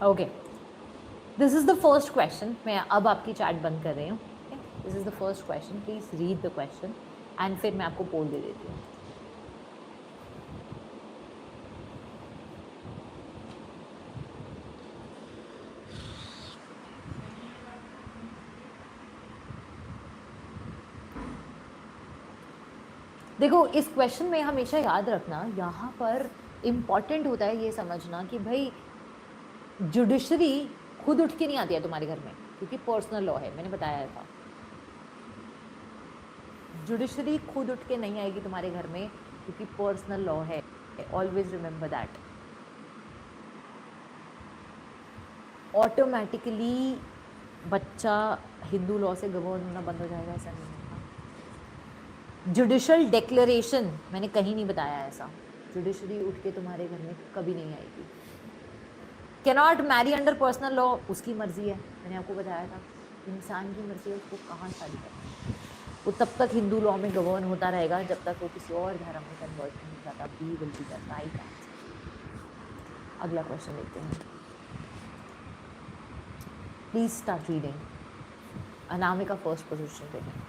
S1: Okay, this is the first question. मैं अब आपकी चैट बंद कर रही हूँ। This is the first question, please read the question and फिर मैं आपको पोल दे देती हूँ। देखो इस क्वेश्चन में हमेशा याद रखना, यहाँ पर इम्पॉर्टेंट होता है ये समझना कि भाई जुडिशरी खुद उठ के नहीं आती है तुम्हारे घर में, क्योंकि पर्सनल लॉ है, मैंने बताया था। जुडिशरी खुद उठ के नहीं आएगी तुम्हारे घर में क्योंकि पर्सनल लॉ है। Always remember that. ऑटोमेटिकली बच्चा हिंदू लॉ से गवर्न होना बंद हो जाएगा, ऐसा नहीं होगा। जुडिशल डिक्लेरेशन मैंने कहीं नहीं बताया ऐसा। जुडिशरी उठ के तुम्हारे घर में कभी नहीं आएगी। Cannot marry under personal law, उसकी मर्जी है, मैंने आपको बताया था। इंसान की मर्जी है उसको कहाँ शादी करना है। वो तब तक हिंदू लॉ में गवर्न होता रहेगा जब तक वो किसी और धर्म में कन्वर्ट नहीं हो जाता। B will be the right answer. अगला क्वेश्चन देखते हैं, please start reading. Anamika first position पे है।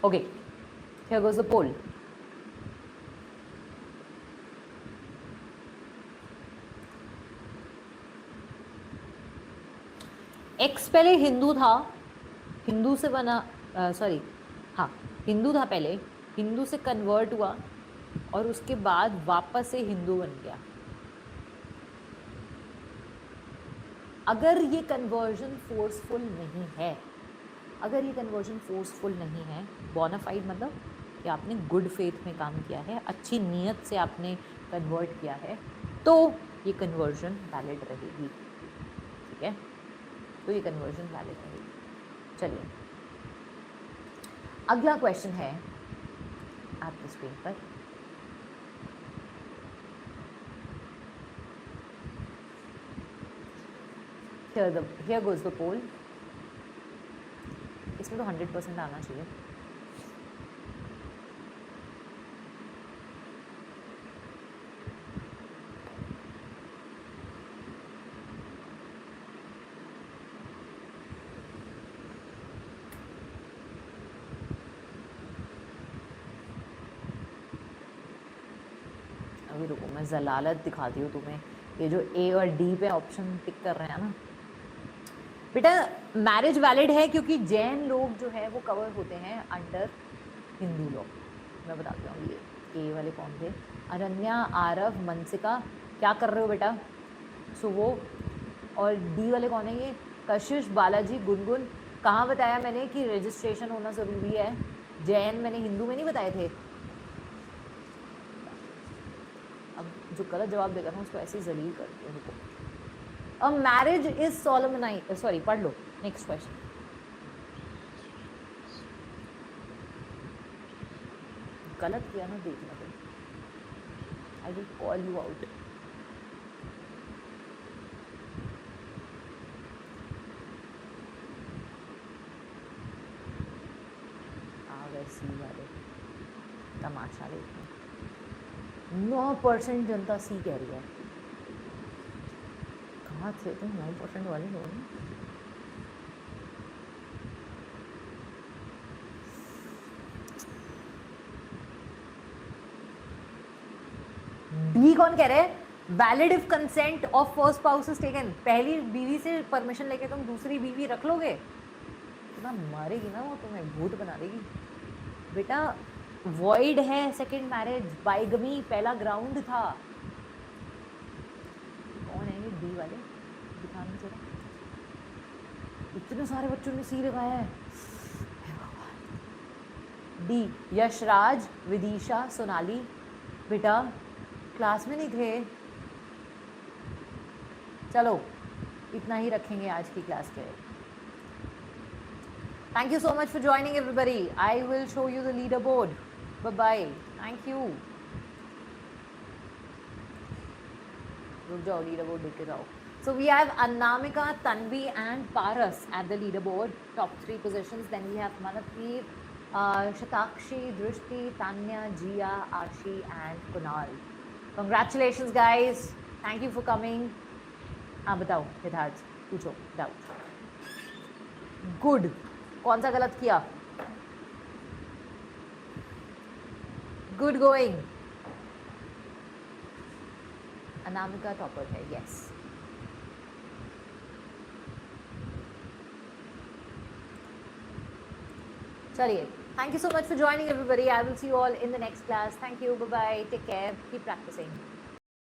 S1: Okay, here goes the poll. X पहले हिंदू था, हिंदू से बना, सॉरी हाँ हिंदू था पहले, हिंदू से कन्वर्ट हुआ और उसके बाद वापस से हिंदू बन गया। अगर ये कन्वर्जन फोर्सफुल नहीं है, अगर ये कन्वर्जन फोर्सफुल नहीं है, बोनाफाइड मतलब कि आपने गुड फेथ में काम किया है, अच्छी नीयत से आपने कन्वर्ट किया है, तो ये कन्वर्जन वैलिड रहेगी। ठीक है, तो ये कन्वर्जन वैलिड रहेगी। चलिए अगला क्वेश्चन है आपके स्क्रीन पर। Here goes the poll. इसमें तो 100% आना चाहिए। अभी रुको, मैं जलालत दिखाती हूँ तुम्हें। ये जो ए और डी पे ऑप्शन टिक कर रहे हैं ना बेटा, मैरिज वैलिड है क्योंकि जैन लोग जो है वो कवर होते हैं अंडर हिंदू लॉ। मैं बताती हूँ ये ए वाले कौन थे, अरण्या, आरव, मनसिका, क्या कर रहे हो बेटा, सुवो। और डी वाले कौन है, ये कशिश, बालाजी, गुनगुन। कहाँ बताया मैंने कि रजिस्ट्रेशन होना ज़रूरी है? जैन मैंने हिंदू में नहीं बताए थे। अब जो गलत जवाब देगा ना उसको ऐसे ही जलील करते हैं। A marriage is solemnized, sorry, पढ़ लो नेक्स्ट क्वेश्चन। गलत किया ना देखना तुम, I will call you out. आ गए सी वाले तमाशा देखने। 9% जनता सी कह रही है। कहाँ थे तुम 9% वाले लोग? बी कौन कह रहे हैं? Valid if consent of first spouse is taken. पहली बीवी से परमिशन लेके तुम दूसरी बीवी रख लोगे? इतना मारेगी ना वो, तुम्हें भूत बना देगी बेटा। वॉइड है सेकंड मैरिज, बाइगमी पहला ग्राउंड था। कौन है ये डी वाले? दिखाने जरा, इतने सारे बच्चों ने सी लगाया है। डी यशराज, विदिशा, सोनाली बेटा क्लास में नहीं थे। चलो इतना ही रखेंगे आज की क्लास के। Thank you so much for joining everybody. I will show you the leaderboard. Bye bye. Thank you. रुक जाओ, leaderboard देख के जाओ. So we have Anamika, Tanvi and Paras at the leaderboard, top 3 positions. Then we have Manapir, Shatakshi, Drishti, Tanya, Jia, Ashi and Kunal. Congratulations guys. Thank you for coming. बताओ यथार्थ, पूछो doubt. Good, कौन सा गलत किया? Good going. Anamika topper है, yes. चलिए, thank you so much for joining everybody. I will see you all in the next class. Thank you, bye bye, take care, keep practicing.